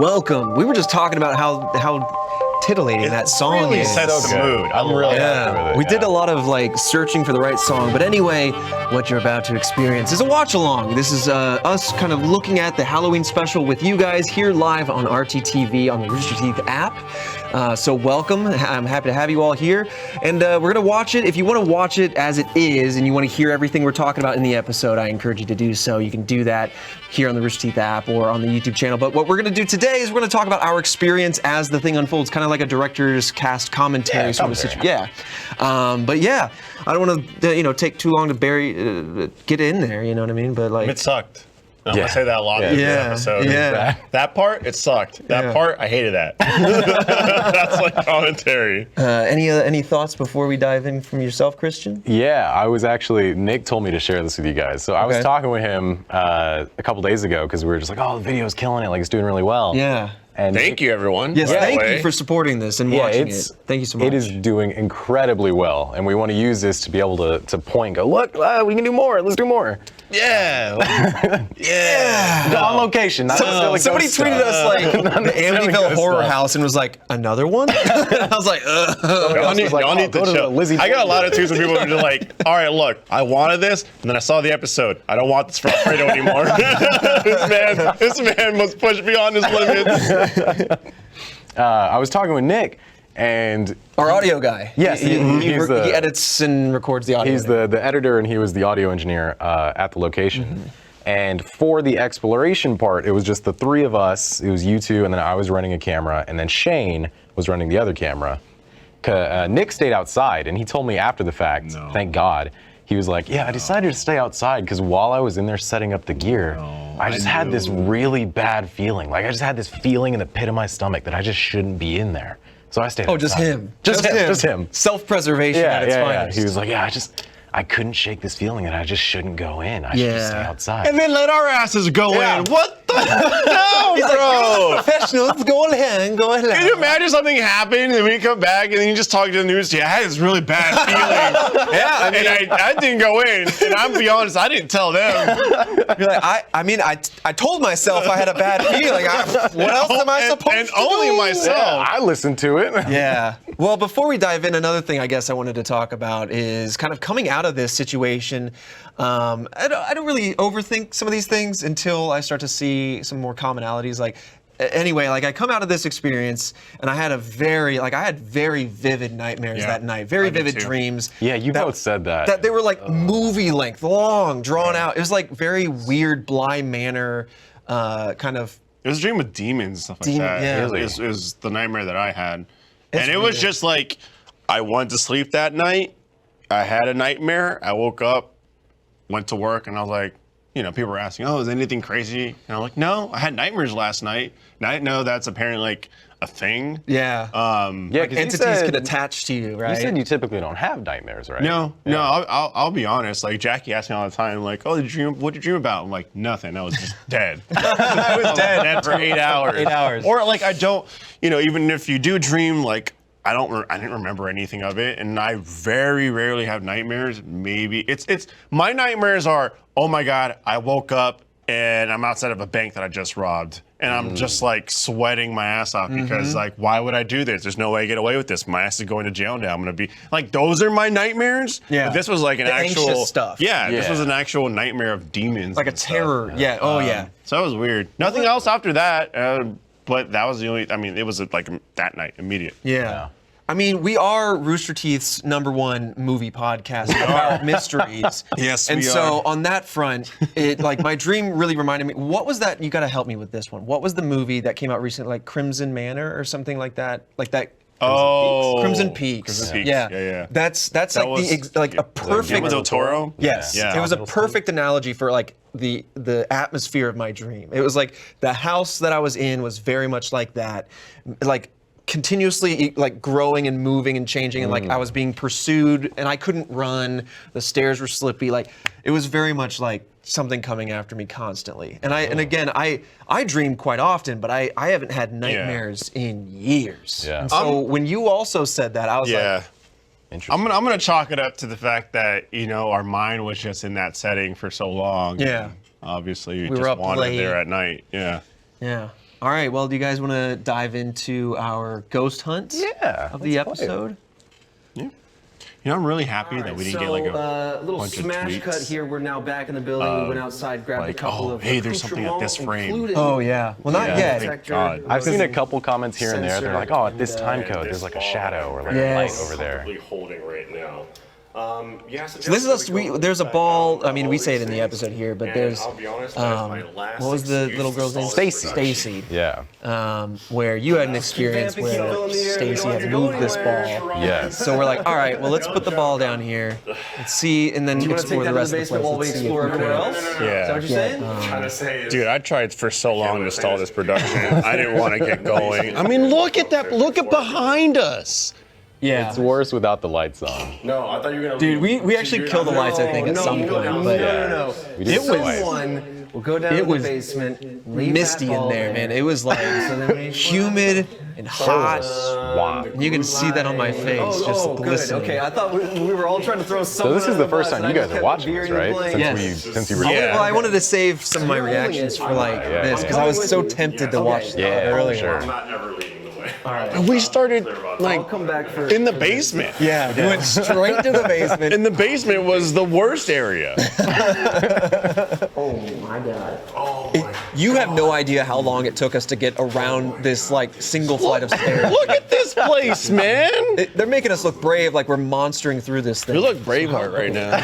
Welcome. We were just talking about how titillating that song really is. sets the mood. I'm really happy with it. We did a lot of like searching for the right song, but anyway, what you're about to experience is a watch along. This is us kind of looking at the Halloween special with you guys here live on RTTV on the Rooster Teeth app. So welcome. I'm happy to have you all here, and we're gonna watch it. If you want to watch it as it is, and you want to hear everything we're talking about in the episode, I encourage you to do so. You can do that here on the Rooster Teeth app or on the YouTube channel. But what we're gonna do today is we're gonna talk about our experience as the thing unfolds, kind of like a director's cast commentary sort of situation. Yeah. But yeah, I don't want to take too long to get in there. You know what I mean? But like, It sucked. I'm gonna say that a lot in this episode. Yeah. That part, it sucked. That part, I hated that. That's like commentary. Any thoughts before we dive in from yourself, Christian? Yeah, I was actually, Nick told me to share this with you guys. So I was talking with him a couple days ago because we were just like, oh, the video's killing it, like it's doing really well. Yeah. And Thank you, everyone. Yes, thank you for supporting this and watching it. Thank you so much. It is doing incredibly well, and we want to use this to be able to point and go, look, we can do more, let's do more. Yeah. Yeah. On location. Not Somebody tweeted us like the Amityville Horror House and was like, another one? I was like, Y'all need to chill. I got a lot of tweets from people who are just like, all right, look, I wanted this, and then I saw the episode. I don't want this for Alfredo anymore. this man must push beyond his limits. I was talking with Nick, and our audio guy. Yes, he edits and records the audio. He's the editor, and he was the audio engineer at the location. Mm-hmm. And for the exploration part, it was just the three of us. It was you two, and then I was running a camera, and then Shane was running the other camera. Nick stayed outside, and he told me after the fact, thank God, he was like, yeah, I decided to stay outside because while I was in there setting up the gear, I just had this really bad feeling. Like I just had this feeling in the pit of my stomach that I just shouldn't be in there. So I stayed outside. Just him. Self-preservation at its finest. He was like, yeah, I couldn't shake this feeling that I just shouldn't go in. I should just stay outside. And then let our asses go in. What the hell, He's bro? Like, professionals, go ahead. Can you imagine something happened and we come back and then you just talk to the news? Yeah, I had this really bad feeling. I didn't go in. And I'm be honest, I didn't tell them. You're like, I told myself I had a bad feeling. What else am I supposed to do? And only myself. Yeah, I listened to it. Yeah. Well, before we dive in, another thing I guess I wanted to talk about is kind of coming out of this situation. I don't really overthink some of these things until I start to see some more commonalities. Like, anyway, like I come out of this experience and I had very vivid nightmares that night, very vivid dreams. Yeah, you both said that. That they were like movie length, long, drawn out. It was like very weird, Bly Manor kind of. It was a dream with demons and stuff like that. Yeah. It was the nightmare that I had. And it was just like, I went to sleep that night. I had a nightmare. I woke up, went to work, and I was like, people were asking, oh, is anything crazy? And I'm like, no, I had nightmares last night. And I didn't know that's apparently like a thing. Yeah. Like entities could attach to you, right? You said you typically don't have nightmares, right? No, I'll be honest. Like Jackie asks me all the time, like, oh, what'd you dream about? I'm like, nothing. I was just dead. I was dead for 8 hours. 8 hours. Or like I don't, even if you do dream, like I didn't remember anything of it, and I very rarely have nightmares. Maybe it's my nightmares are, oh my God, I woke up and I'm outside of a bank that I just robbed, and I'm just like sweating my ass off because like, why would I do this? There's no way I get away with this. My ass is going to jail now. I'm gonna be like, those are my nightmares. Yeah. But this was like an actual anxious stuff. Yeah, this was an actual nightmare of demons. Like a terror. Stuff. Yeah. Oh yeah. So that was weird. Nothing else after that. But that was the only, it was like that night, immediate. Yeah. I mean, we are Rooster Teeth's #1 movie podcast about mysteries. Yes, and we so are. On that front, my dream really reminded me, what was that? You got to help me with this one. What was the movie that came out recently, like Crimson Manor or something like that? Like that. Crimson Peaks. Crimson Peaks. Yeah. That's like a perfect. Guillermo del Toro. Yes. Yeah. It was a perfect analogy for like the atmosphere of my dream. It was like the house that I was in was very much like that, like continuously like growing and moving and changing, and like I was being pursued and I couldn't run. The stairs were slippy. Like it was very much like something coming after me constantly. And I dream quite often, but I haven't had nightmares in years. Yeah. And so when you also said that, I was like, I'm gonna chalk it up to the fact that our mind was just in that setting for so long. Yeah. Obviously, we were just up wandered late. there at night. Yeah. Yeah. All right. Well, do you guys want to dive into our ghost hunt of the episode? Yeah. You know, I'm really happy that we didn't get like a little bunch of smash tweets. cut here. We're now back in the building. We went outside, grabbed a couple of. Hey, there's something at this frame. Oh yeah. Well, not yet. Thank God. I've seen a couple comments here and there. They're like, oh, at this time code, there's like a shadow or like a light over there. Holding right now. So this is us. There's a ball. I mean, we say it in the episode here, but there's. What was the little girl's name? Stacy. Stacy. Yeah. Where you had an experience where Stacy had moved this ball. Yes. So we're like, all right, well, let's put the ball down here. Let's see, and then explore the rest of the place. while we explore everywhere else? Yeah. Is that what you're saying? Dude, I tried for so long to stall this production. I didn't want to get going. I mean, look at that. Look at behind us. Yeah. It's worse without the lights on. No, I thought you were gonna. Dude, we actually killed the lights, I think, at some point. But No. We did It was- twice. We'll go down It to the was basement. Leave misty that in ball there, man. It was like humid and hot. Wow. You can see that on my face, just good. glistening. Okay, I thought we were all trying to throw some. So this is the first time you guys are watching beer this, in your right? plate. Yes. Since you were Yeah. Well, I wanted to save some of my reactions for like this because I was so tempted to watch earlier. Sure. I'm not ever leading the way. And we started I'll like come back for. in the basement. Yeah, we went straight to the basement. And the basement was the worst area. Oh my God. You have no idea how long it took us to get around this like single flight of stairs. Look at this place, man. They're making us look brave, like we're monstering through this thing. We look Braveheart right now.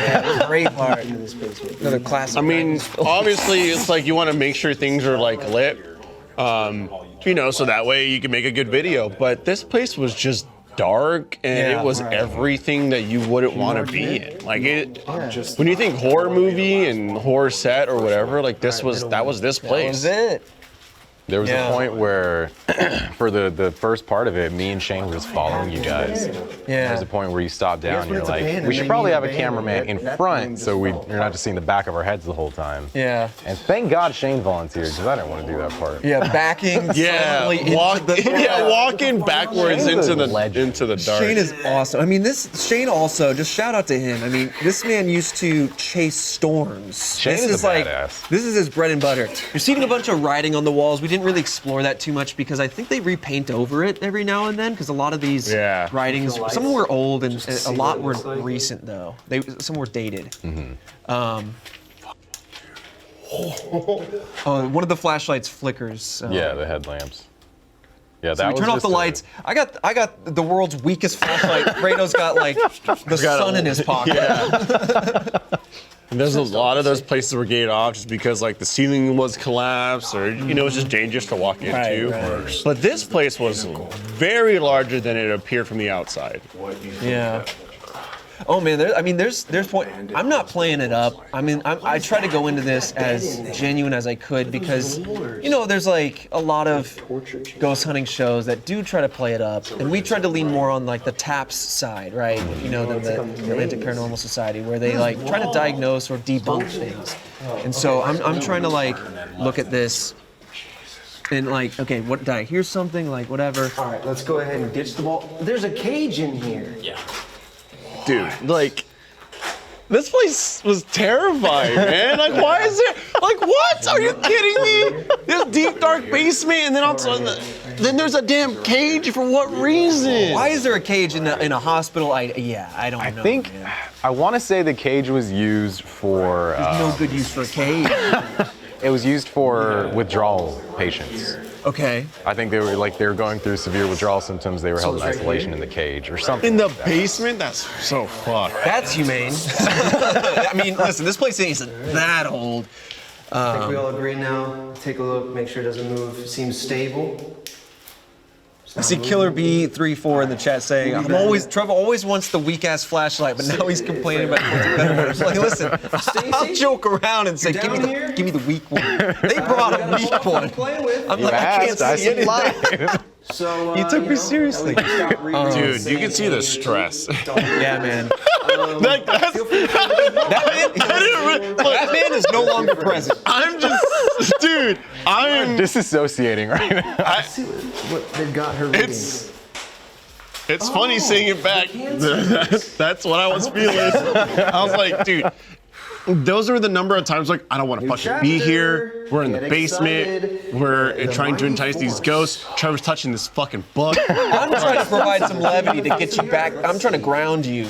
Braveheart. Another classic. I mean, obviously, it's like you want to make sure things are like lit, you know, so that way you can make a good video. But this place was just dark, and Yeah, it was everything that you wouldn't want to be in. Like when you think horror movie and horror set or whatever, like that was this place. That was it. There was Yeah. a point where, for the first part of it, me and Shane were just following you guys. Yeah. There's a point where you stop down and when you're it's a like, band and we should they probably need have a a band, cameraman in that front thing's so small. you're not just seeing the back of our heads the whole time. Yeah. And thank God Shane volunteered because I didn't want to do that part. Yeah, backing Yeah, silently into the walking backwards Shane's into a the legend. into the dark. Shane is awesome. I mean, Shane also, just shout out to him. I mean, this man used to chase storms. Shane this is a like, badass. this is his bread and butter. You're seeing a bunch of writing on the walls. We didn't really explore that too much because I think they repaint over it every now and then because a lot of these writings, some were old and a lot were recent though. Some were dated. Oh, one of the flashlights flickers. Yeah, the headlamps. Yeah, So that we was turn off just the lights. I got the world's weakest flashlight. Fredo's got like the sun in his pocket. And there's a lot of those places were gated off just because like the ceiling was collapsed or you know it's just dangerous to walk into. Right. But this place was very larger than it appeared from the outside. Yeah. Oh man, there's point. I'm not playing it up. I mean, I try to go into this as genuine as I could because, you know, there's like a lot of ghost hunting shows that do try to play it up, and we tried to lean more on like the TAPS side, right? You know, the Atlantic Paranormal Society, where they like try to diagnose or debunk things. And so I'm trying to like look at this. And like, okay, what did I hear something like whatever? All right, let's go ahead and ditch the ball. There's a cage in here. Dude, like this place was terrifying, man. Like, why is there? Like, what? Are you kidding me? There's deep, dark basement, and then also, then there's a damn cage. For what reason? Why is there a cage in a hospital? I don't know. I think, I want to say the cage was used for, no good use for a cage. it was used for withdrawal patients. Okay. I think they were going through severe withdrawal symptoms. They were held in isolation in the cage or something. In the basement? That's so fucked. That's humane. I mean, listen, this place isn't that old. I think we all agree now. Take a look, make sure it doesn't move. Seems stable. I see Killer B34 in the chat saying, Trevor always wants the weak ass flashlight, but now he's complaining about it better. Like, listen, I'll joke around and say, give me the weak one. They brought a weak one. I'm like, I can't see anything. So You took me seriously. Dude, you can see the stress. Yeah, man. Like, That man is no longer present. I'm just, dude, I'm disassociating right now. see what they've got her reading. It's funny seeing it back. That's what I was feeling. I was like, dude, those are the number of times like I don't want to fucking be here. We're in the Get basement. excited. We're The trying to mighty entice these force. ghosts. Trevor's touching this fucking book. I'm trying to provide some levity to get you back. I'm trying to ground you.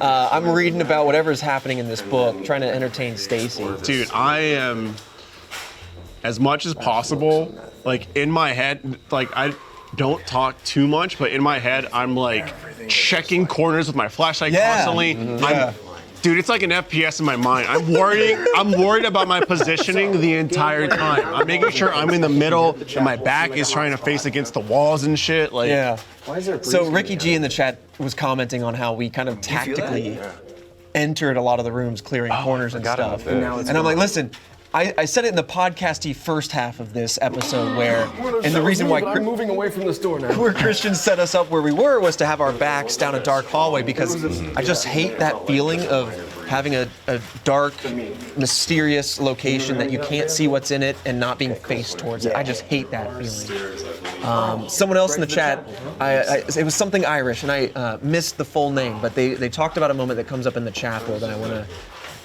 I'm reading about whatever's happening in this book, trying to entertain Stacy. Dude, I am, as much as possible, like in my head, like I don't talk too much, but in my head, I'm like checking corners with my flashlight constantly. Dude, it's like an FPS in my mind. I'm worried about my positioning the entire time. I'm making sure I'm in the middle and my back is trying to face against the walls and shit. Like, Yeah. Why is there a So breeze Ricky G in the chat was commenting on how we kind of tactically entered a lot of the rooms, clearing corners and forgot about stuff. this. And I'm like, listen, I said it in the podcasty first half of this episode where, and the reason why I'm moving away from this door now. where Christian set us up where we were was to have our backs down a dark hallway because I just hate that feeling of having a dark, mysterious location that you can't see what's in it and not being faced towards it. I just hate that feeling. Someone else in the chat, it was something Irish, and I missed the full name, but they talked about a moment that comes up in the chapel that I want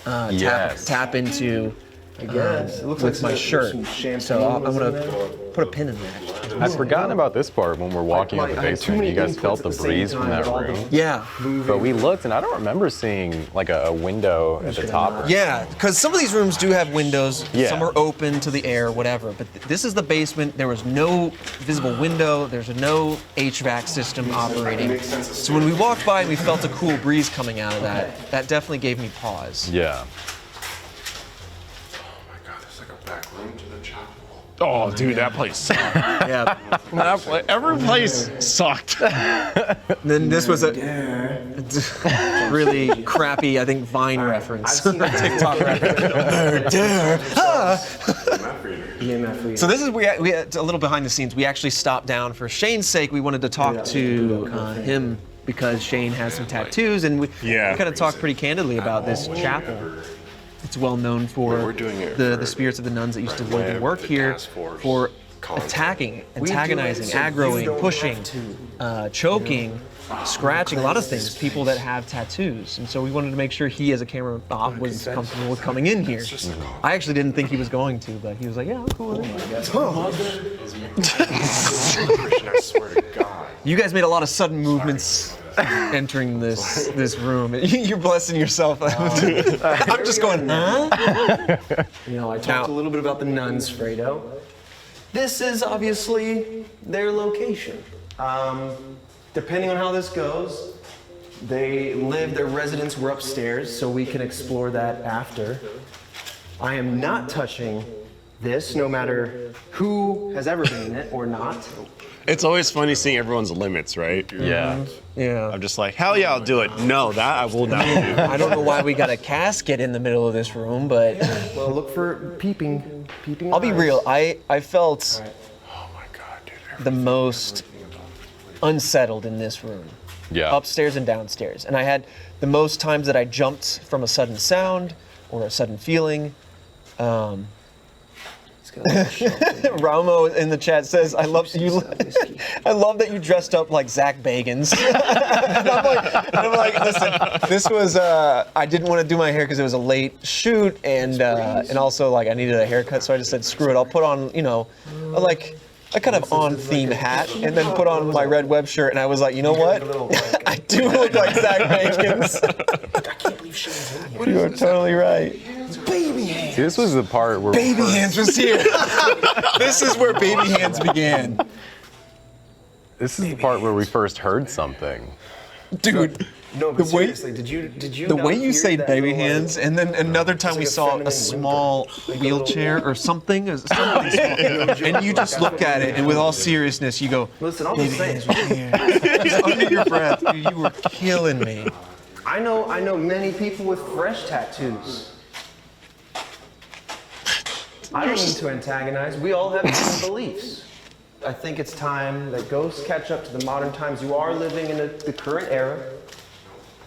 to Yes. tap into. I guess. It looks With like my there's shirt. some champagne So I'm was in gonna there. put a pin in that. I'd forgotten about this part when we're walking up the I had too basement. many You guys inputs felt at the the same breeze from time, that but all the- room. Yeah. But we looked, and I don't remember seeing like a window at the top. Yeah, because some of these rooms do have windows. Yeah. Some are open to the air, whatever. But this is the basement. There was no visible window. There's no HVAC system operating. So when we walked by and we felt a cool breeze coming out of that definitely gave me pause. Yeah. Oh my god, there's like a back room to the chapel. oh, dude, that place sucked. Yeah. Every place sucked. Then this was a really crappy, I think, Vine reference. TikTok reference. EMF reader. So this is we had a little behind the scenes. We actually stopped down for Shane's sake. We wanted to talk to him because Shane has some tattoos, and we kind of talked pretty candidly about this chapel. It's well known for We're doing it the for spirits of the nuns that used to live and web, work the here task force for content. attacking, antagonizing, aggroing, pushing, choking, scratching, a lot of things, people that have tattoos. And so we wanted to make sure he, as a camera op, was comfortable with coming in here. I actually didn't think he was going to, but he was like, yeah, I'm cool with it. I swear to God. You guys made a lot of sudden movements entering this room. You're blessing yourself. I'm just going, huh? You know, I talked Now- a little bit about the nuns, Fredo. This is obviously their location. Depending on how this goes, their residence were upstairs, so we can explore that after. I am not touching this, no matter who has ever been in it or not. It's always funny seeing everyone's limits, right? Yeah. Yeah. I'm just like, hell yeah, I'll do it. No, that I will not do. I don't know why we got a casket in the middle of this room, but Well, look for peeping I'll be eyes. real. I felt Oh my god, dude. the most unsettled in this room. Yeah. Upstairs and downstairs. And I had the most times that I jumped from a sudden sound or a sudden feeling. Ramo in the chat says, "I love you. I love that you dressed up like Zach Bagans." and I'm like, listen, this was. I didn't want to do my hair because it was a late shoot, and also like I needed a haircut, so I just said, "Screw it, I'll put on a kind of on-theme hat, and then put on my red web shirt." And I was like, you know what? I do look like Zach Bagans. I can't believe Shane's in here. You're totally right. Baby hands. See, this was the part where Baby Hands was here. This is where Baby Hands began. this is the part where we first heard something. Dude, No, but The way- seriously, did you? the not way you hear say that baby little, hands, and then another time we like a saw a feminine small whimper. Like a wheelchair little- or something, and you just look at it, and with all seriousness, you go, Listen, I'll baby just hands say, was here. Just under your breath, dude, you were killing me. I know many people with fresh tattoos. I don't mean to antagonize. We all have different beliefs. I think it's time that ghosts catch up to the modern times. You are living in the current era.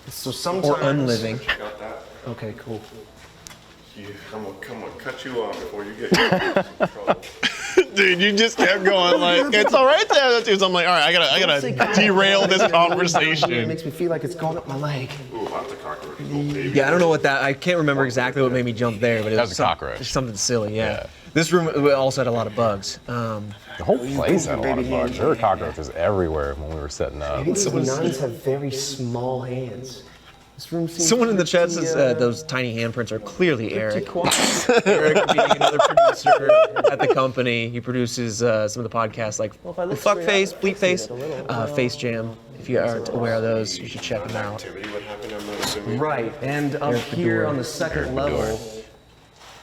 So sometimes. Or unliving. Got that? Okay, cool. I'm gonna cut you off before you get yourself in trouble. Dude, you just kept going like, it's all right there. So I'm like, all right, I gotta derail this It conversation. makes me feel like it's going up my leg. Ooh, that's a cockroach. Oh, baby. Yeah, I don't know what that. I can't remember exactly what made me jump there, but it That was was a cockroach. It's something silly. Yeah. Yeah. This room also had a lot of bugs. The whole place had a lot of bugs. There were cockroaches everywhere when we were setting up. These nuns have very small hands. This room seems Someone in the chat pretty, says those tiny handprints are clearly Eric. quiet. Eric being another producer at the company. He produces some of the podcasts like Fuckface, Bleepface, Face Jam. If you aren't aware of those, you should check them out. Activity would happen, I'm not assuming. Right, and up here on the second level.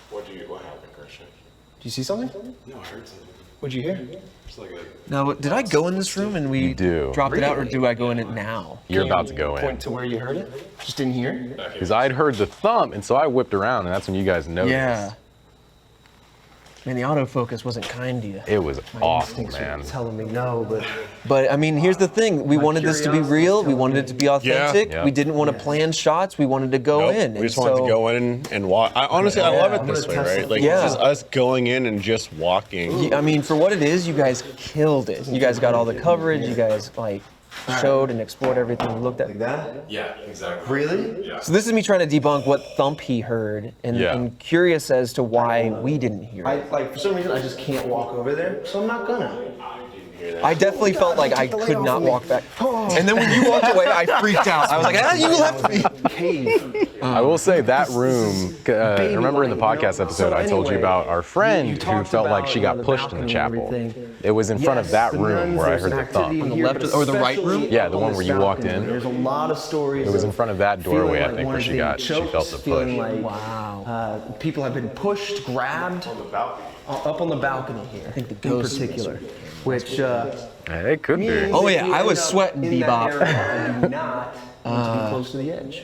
What happened, Christian? Do you see something? No, I heard something. What'd you hear? It's like a... Now, did I go in this room and we You do. dropped it out, or do I go in it now? You're about to go in. Point to where you heard it? Just in here? Because I'd heard the thump, and so I whipped around, and that's when you guys noticed. Yeah. Man, the autofocus wasn't kind to you. It was awful, Instincts are man. telling me no, but But I mean, here's the thing: we wanted this to be real. We wanted it to be authentic. Yeah. We didn't want to plan shots. We wanted to go Nope, in. we and just wanted so- to go in and walk. I honestly, I love it I'm this way, gonna test right? it. Like, Yeah. this is us going in and just walking. I mean, for what it is, you guys killed it. You guys got all the coverage. You guys like showed and explored everything. We looked at. like that? Yeah, exactly. Really? Yeah. So this is me trying to debunk what thump he heard, and, Yeah. and curious as to why we didn't hear I it. like for some reason I just can't walk over there, so I'm not gonna. I definitely felt like I could not walk back. And then when you walked away, I freaked out. I was like, you left me. Cave. I will say that room. Remember in the podcast episode, I told you about our friend you who talked felt like about, she you know, got the pushed in the balcony and chapel. everything. It was in front of that Yes, room the where I nuns, heard the there's an activity thump. On the here, left but or the right room? especially Yeah, the up one on where this you walked balcony. in. There's a lot of stories. It was in of front of that feeling doorway, I like think, one where is she being got, she choked, felt the feeling push. like, Wow. people have been pushed, grabbed. On the balcony. Up on the balcony here. I think the in ghost particular, which It could be. Oh, yeah, I was sweating, in that Bebop. area, I do not want to be close to the edge.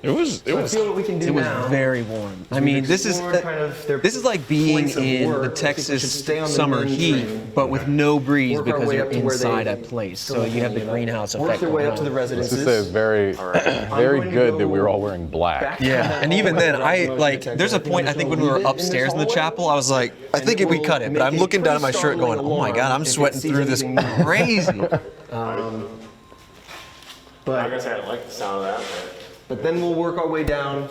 It was. I feel what we can do It was now. very warm. I mean, this is explore kind of their this is like being points of in work. I the think we should Texas stay on the summer main heat, train. but with no breeze Work our because way you're up to where inside they a place. still So you have the you know, greenhouse work effect. their way going up to the on. Let's just residences. say it's very, very going to good go that we were all wearing black. back- Yeah, and even then, I Motion like. detector. There's a point I think when we were Leave it in upstairs in the hallway, chapel, I was like, I and think it we will cut it, but make I'm a looking down at my pretty shirt, going, startling oh my god, alarm I'm if it sweating sees through this anything crazy. But Like I said, I like the sound of that, But then we'll work our way down,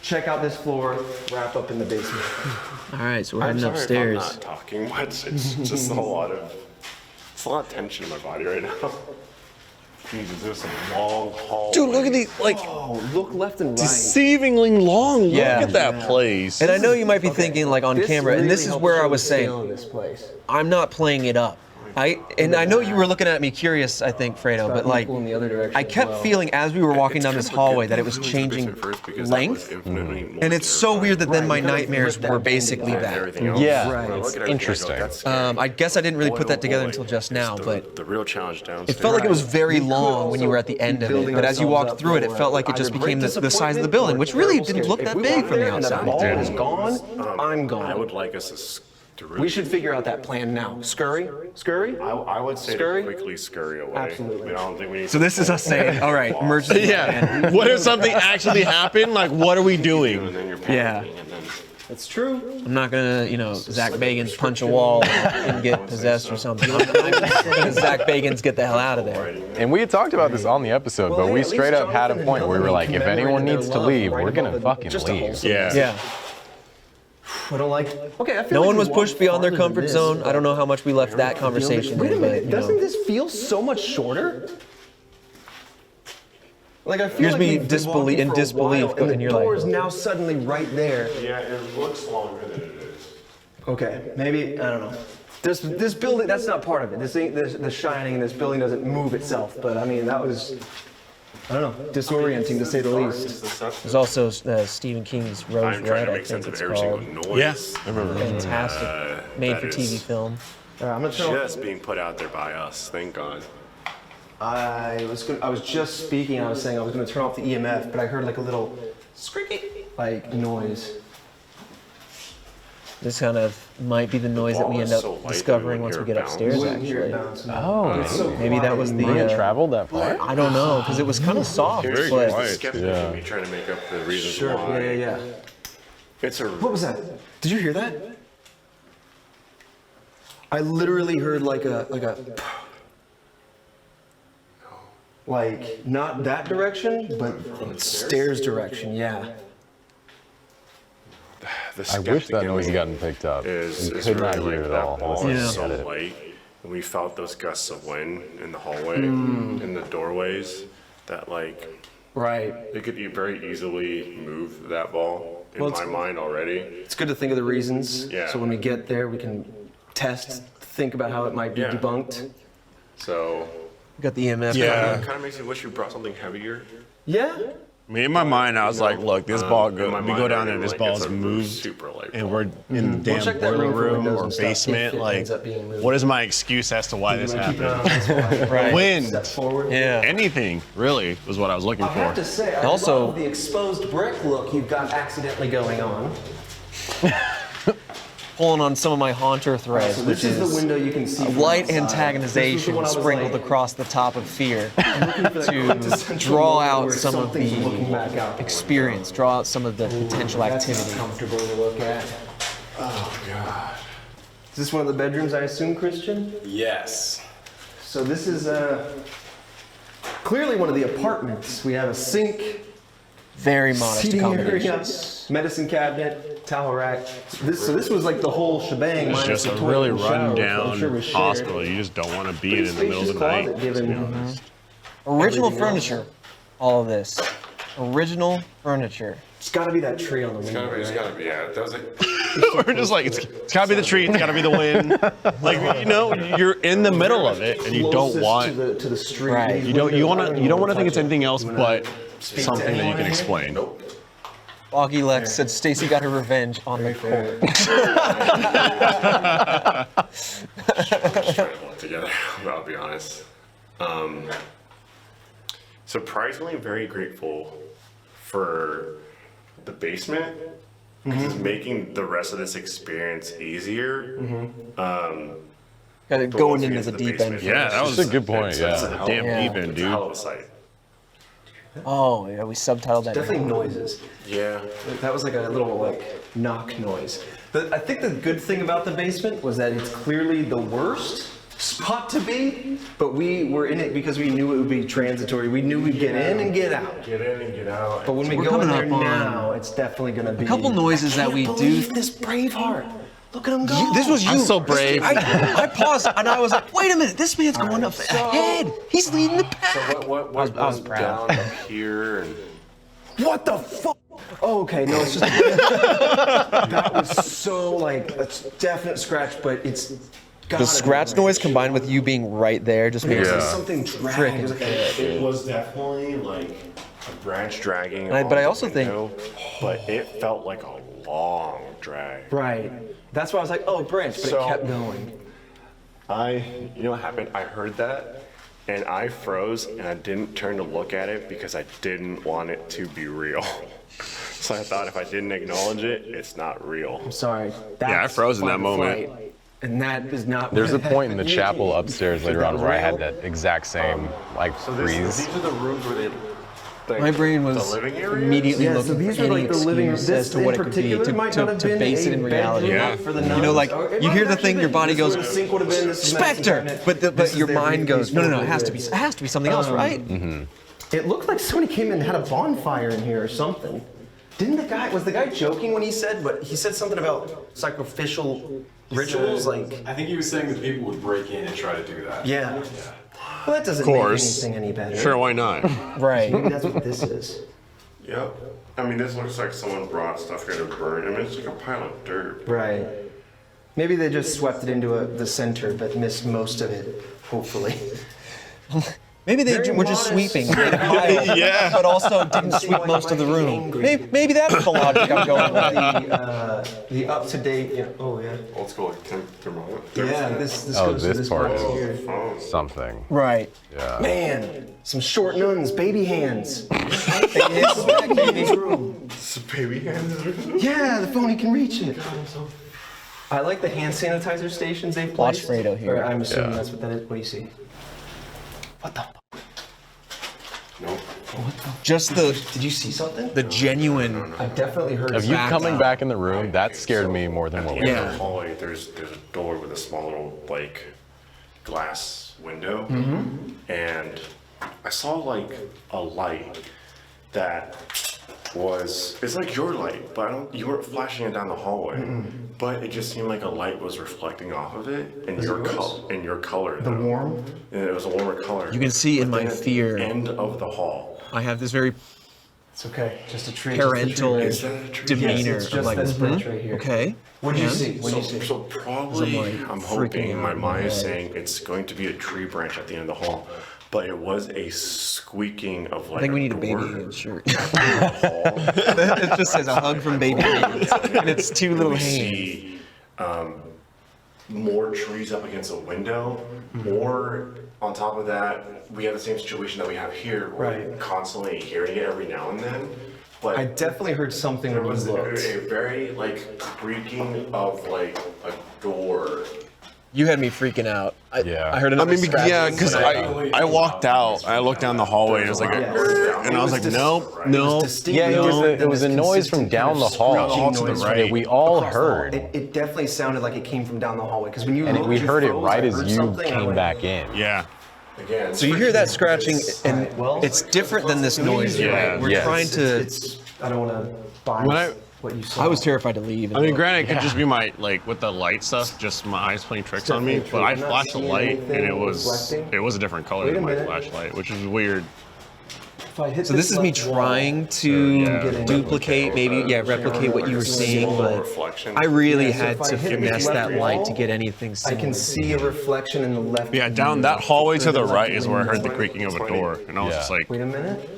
check out this floor, wrap up in the basement. All right, so we're I'm heading sorry if I'm upstairs. not talking much. It's just it's a lot of tension in my body right now. Jesus, there's some long hallways. Dude, look at these, like. Oh, look left and right. Deceivingly long. Look Yeah. at that place. And I know you might be thinking like on This camera, and really this is helps where show I was the scale saying, of this place. I'm not playing it up. I know you were looking at me curious, I think, Fredo, but like, equal in the other direction I as kept well. feeling as we were walking It's down kind this of a hallway good that it was thing to changing basement first because that was length, infinitely more and it's so terrifying weird that then my Right, you gotta nightmares rip that were band basically together. than that. everything else. Yeah, When I look it's at everything, I go, interesting. "That's scary." I guess I didn't really put Boy, that oh together boy, until just now, it's but the real challenge downstairs. it felt like it was very We could long when you were at also the end be of it. building But as you ourselves walked up through it, it for felt like it just either became great the size of the disappointment building, or which really terrible didn't scare. look If that we big walk from the there and that outside. ball Dude. is gone, I'm gone. I would like us to really. We should figure out that plan now. Scurry? Scurry? I would say Scurry? to quickly scurry away. Absolutely. I mean, I don't think we need So this is us saying, all right, emergency plan. Yeah. What if something actually happened? Like, what are we and doing? then you're panicking, Yeah. and then That's true. I'm not gonna, Zach Bagans punch a wall and get possessed or something. I'm gonna Zach Bagans get the hell out of there. And we had talked about this on the episode, but we straight up had a point where we were like, if anyone needs to leave, we're gonna fucking leave. Yeah. Yeah. I don't like. Okay, I feel No like one we was walked pushed beyond their farther than comfort this, zone. but- I don't know how much we left that conversation Wait a in, but minute, doesn't this feel so much shorter? Like I feel Here's like me we've been walking in for a disbelief, while, and and the you're like- door is now suddenly right there. yeah, it looks longer than it is. Okay, maybe I don't know. This building, that's not part of it. This ain't the Shining. This building doesn't move itself. But I mean, that was, I don't know, disorienting to say the least. There's also Stephen King's Rose I'm trying Red, to I make sense think of it's every called. single noise. Yes, I remember. Fantastic, made that for TV is film. I'm not sure. Just being put out there by us. Thank God. I was just speaking. I was saying I was going to turn off the EMF, but I heard like a little squeaky like noise. This kind of might be the noise that we ball end is up so light that discovering we once we wouldn't get hear it upstairs, Wouldn't hear it actually. bouncing. Oh, Maybe that was the. we had traveled that far? I don't know, because it was kind of soft, Very but quiet. Skeptic Yeah. of me trying to make up the reasons Sure. why. Yeah. It's a. What was that? Did you hear that? I literally heard like not that direction, but stairs direction. Yeah. I wish that noise had gotten picked up. Is We could not really hear it like at all. that ball unless is we so had it. light, and we felt those gusts of wind in the hallway, in the doorways, that like Right. it could very easily move that ball in Well, my mind already. It's good to think of the reasons. Yeah. So when we get there, we can think about how it might be Yeah. debunked. So We got the EMF. Yeah. it kind of makes me wish we brought something heavier. Yeah. I mean, in my mind, I was like, look, this ball In go. my We mind, go down I there, mean, this like, ball's it's a moved, super light and ball. we're in the damn check that boiler room for room windows or and stuff, basement. if it Like, ends up being moved. what is my excuse as to why this Keep an eye happened? on this one. Right. Wind, Step forward. Yeah. anything really was what I was looking I have for. to say, I Also- love the exposed brick look you've got accidentally going on. Pulling on some of my haunter threads, So which this is the is window you can see. from light outside. This was the antagonization one I was sprinkled like, across the top of fear looking for that to quintessential draw moment out where some of something's looking the back out. experience, draw out some of the potential That's not activity. comfortable to look at. Oh god. Is this one of the bedrooms, I assume, Christian? Yes. So this is clearly one of the apartments. We have a sink, Very modest seating area, accommodations. medicine cabinet, towel rack. So this was like the whole shebang. It's minus just the a toilet really and shower, run which I'm down sure was shared. hospital. You just don't want to be in the middle of the Spacious night. closet given- Original Everything else. furniture. All of this. Original furniture. It's got to be that tree on the window. It's right? gotta be, yeah. That was like, We're just like, it's got to be the tree, it's got to be the wind. Like, you know, you're in the middle of it and you don't Closest want, to the street. Right. you don't want to think it's touch it. anything else You but speak to something that you anyone can here? explain. Augie Lex said Stacy got her revenge on the court. trying to hold it together, I'll be honest. Surprisingly very grateful for the basement because it's making the rest of this experience easier. Got it going into the deep end. Yeah, that was That's a good point, That's yeah. a damn Yeah. deep end, It's a hell dude. of a site. Oh, yeah, we subtitled that. Definitely noises. Yeah. That was like a little like knock noise. I think the good thing about the basement was that it's clearly the worst spot to be, but we were in it because we knew it would be transitory. We knew we'd get in and get out. Get in and get out. But when we We're go in coming there up on now, it's definitely gonna be a couple noises that we do. This Braveheart. Look at him go. This was you. I'm so brave. I paused and I was like, wait a minute, this man's going up ahead. He's leading the pack. What I was was proud. down up here and What the fuck? Oh, okay, no, it's just that was so like a definite scratch, but it's The scratch noise combined with you being right there just makes It's it. like something dragging. It was like a- it was definitely like a branch dragging. But I along also the think- window, but it felt like a long drag. Right. That's why I was like, oh, branch, but So- it kept going. You know what happened? I heard that and I froze and I didn't turn to look at it because I didn't want it to be real. So I thought if I didn't acknowledge it, it's not real. Sorry. I froze in that moment. And that is not. There's a point in the chapel upstairs later on where I had that exact same like freeze. These are the rooms where they. Like, My brain was the living area. immediately Yeah, so looking these for are any like the living room. excuse as This to what in it could be particular might not have to been base it a in reality. bedroom Yeah. for the You know, nuns. like Or it you might hear have the actually thing, your been. body This is goes, where the sink would have been. This is medicine Spectre, cabinet. but This is your their mind goes, no, peaceful it has to be, living. it has to be something else, right? It looked like somebody came in and had a bonfire in here or something. Didn't was the guy joking when he said something about sacrificial rituals? Like, I think he was saying that people would break in and try to do that. yeah. Well, that doesn't Of course. make anything any better. Sure, why not? Right. Maybe that's what this is. Yep. I mean, this looks like someone brought stuff here to burn. I mean, it's like a pile of dirt. Right. Maybe they just swept it into the center, but missed most of it, hopefully. Maybe they Very were just modest. sweeping, made a pile, Yeah. but also didn't See sweep why most he of the might be room. angry. Maybe that's the logic I'm going with. The up-to-date, oh yeah. Old school like thermometer. Yeah, this Oh, goes to this this part box is- here. Something. Right. Yeah. Man, some short nuns, baby hands. Baby's room. Baby hands. Yeah, the phone, he can reach it. I like the hand sanitizer stations they've placed. Fredo here. Or I'm assuming Yeah. that's what that is. What do you see? What the? Nope. just the Did you see something? the genuine. I definitely heard. Of you Back coming up. back in the room, that scared me more than At the what end we of Yeah. the hallway, there's a door with a small little like glass window, and I saw like a light that it's like your light, but you weren't flashing it down the hallway. But it just seemed like a light was reflecting off of it, and your color. The warm? And it was a warmer color. You can see in But my then at the fear. end of the hall. I have this very It's okay. Just a tree. parental Is that a tree? demeanor. It's I'm just like, this branch right here. okay. What did you And? see? What did you see? So probably, like, I'm freaking hoping, out my in my mind is head. saying it's going to be a tree branch at the end of the hall, but it was a squeaking of like I think we need a door baby hands shirt. in the hall. It just says a hug from baby hands. And it's two little We hands. see more trees up against a window, or on top of that, we have the same situation that we have here. We're Right. constantly hearing it every now and then. But I definitely heard something there when was you a looked. very like creaking of like a door. You had me freaking out. Yeah. I heard I another mean, scratching yeah, because when I walked out, I looked down the hallway, and it was like, and I was like, nope, no. Yeah, it was a noise from down the hall. Down the hall to the that right. we all Across the hall. heard. It definitely sounded like it came from down the hallway because when you And looked, we you heard it froze, right I as heard you something, and I came went, back in. Yeah. Again, So you hear that scratching, and well, it's different than this noise, Yeah. right? We're Yes. trying to. It's I don't want to bias When I- what you saw. I was terrified to leave. I mean, granted, it could just be my, like, with the light stuff, just my eyes playing tricks on me, definitely but true. I I'm not flashed a seeing light, and anything it was reflecting. a different color Wait a than my minute. flashlight, which is weird. If I hit So this is me left wall, trying to duplicate, maybe, replicate what you were seeing, but I really Yeah, so had if I to hit this finesse left that light wall, to get anything I similar. can see a reflection in the left. Yeah, down that hallway to the right is where I heard the creaking of a door, and I was just Yeah. like, Wait a minute.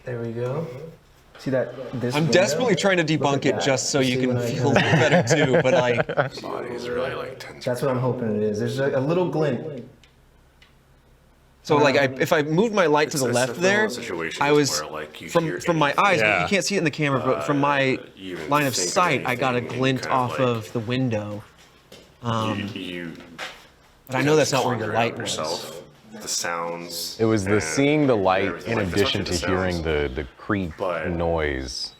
There we go. See that? This I'm window? desperately trying to Look debunk at it that. just so you See can when I feel go- better too, but like, body is really like tense. That's what I'm hoping it is. There's a little glint. so like if I moved my light to the It's left definitely one there, of those situations I was where, like, you from hear my anything. eyes, Yeah. you can't see it in the camera, but from my you even line of think of sight, I got a anything and glint kind of off like- of the window. You But I know that's not where your conjure light out was. yourself, the sounds. It was the and seeing the light everything, in like, addition to especially the hearing sounds. the creak But- noise.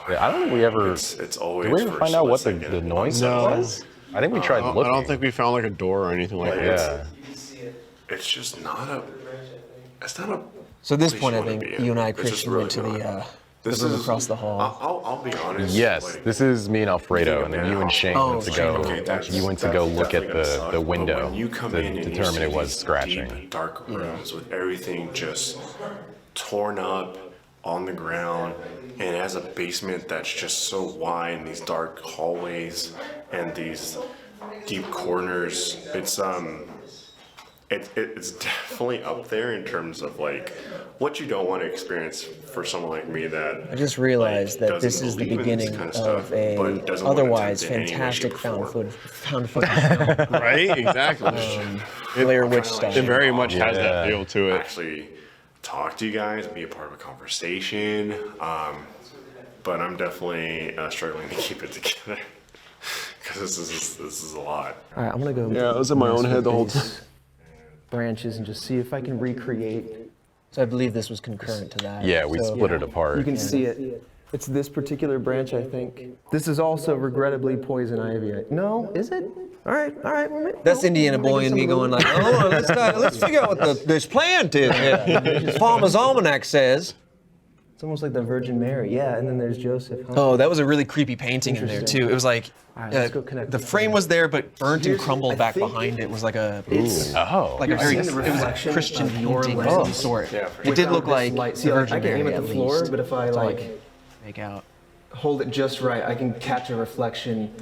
Yeah, I don't think we ever. It's always. Did we ever for a find out what split the second. noise No. was? I think we tried I looking. don't think we found like a door or anything like that. Yeah. It's just not a. It's not a. So at this place point, I wanna think be in. you and I, It's just Christian, really went to not. the This room is- across the hall. I'll be honest. Yes, like, this is me and Alfredo, and then you and Shane Oh, went to go. okay, that's- You went to go that's look at definitely gonna suck, the but window when you come to in and you determine see it was these scratching. deep, dark rooms with everything just torn up on the ground, and it has a basement that's just so wide, and these dark hallways and these deep corners. It's definitely up there in terms of like what you don't want to experience for someone like me that I just realized that doesn't this is the believe in this beginning kind of of stuff, a but doesn't want to otherwise attempt it in any way, fantastic shape, or form. found footage film, Right? Exactly. Blair Witch kinda style. It very much has that Yeah. feel to it. actually talk to you guys, be a part of a conversation. But I'm definitely struggling to keep it together because this is a lot. All right, I'm gonna go. Yeah, I was in my own mess head the with whole these branches and just see if I can recreate. So I believe this was concurrent to that. Yeah, we split it apart. You can see it. It's this particular branch, I think. This is also regrettably poison ivy. No, is it? All right. That's Indiana boy and me going like, oh, let's figure out what this plant is. Yeah. Farmer's Almanac says. It's almost like the Virgin Mary. Yeah, and then there's Joseph. Huh? Oh, that was a really creepy painting in there Interesting. too. It was like All right, let's go connect the these frame was there, but burnt and Here's- crumbled I back think behind it. It was like a Oh, like a very seeing the it was a reflection Christian of your painting of lens some sort. Yeah, for It did look Without like this light. the See, like, Virgin I can Mary aim at at the floor, least. but if I That's all I like could make out. hold it just right, I can catch a reflection.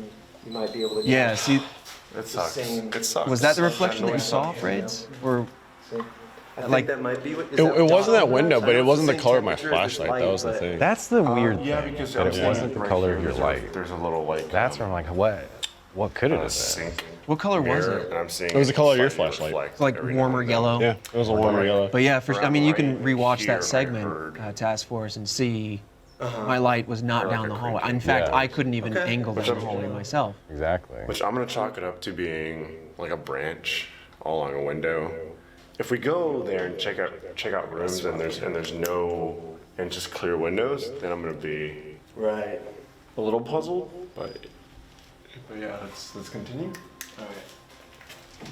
You might be able to. Yeah. See, It sucks. same- It sucks. was that the reflection that you saw, Freds? Or I think like- that might be what. It wasn't that window, but it wasn't the color of my flashlight. That was the thing. that's the weird Yeah, thing. because That I'm it seeing wasn't the right color here, of your there's a- light. There's a little like. That's where I'm like, what could it have been? sink. what color was mirror, it? and I'm seeing It was the color of your slightly flashlight. reflect Like every now warmer and then. yellow. Yeah, it was a warmer yellow. But yeah, I mean, you can Right rewatch here, that I segment, heard- Task Force, and see my light was not like down a the hallway. creaking. In fact, Yeah. I couldn't even angle down the hallway myself. Exactly. Which I'm gonna chalk it up to being like a branch all along a window. if we go there and check out rooms and there's no and just clear windows, then I'm gonna be Right. a little puzzled. But yeah, let's continue. All right.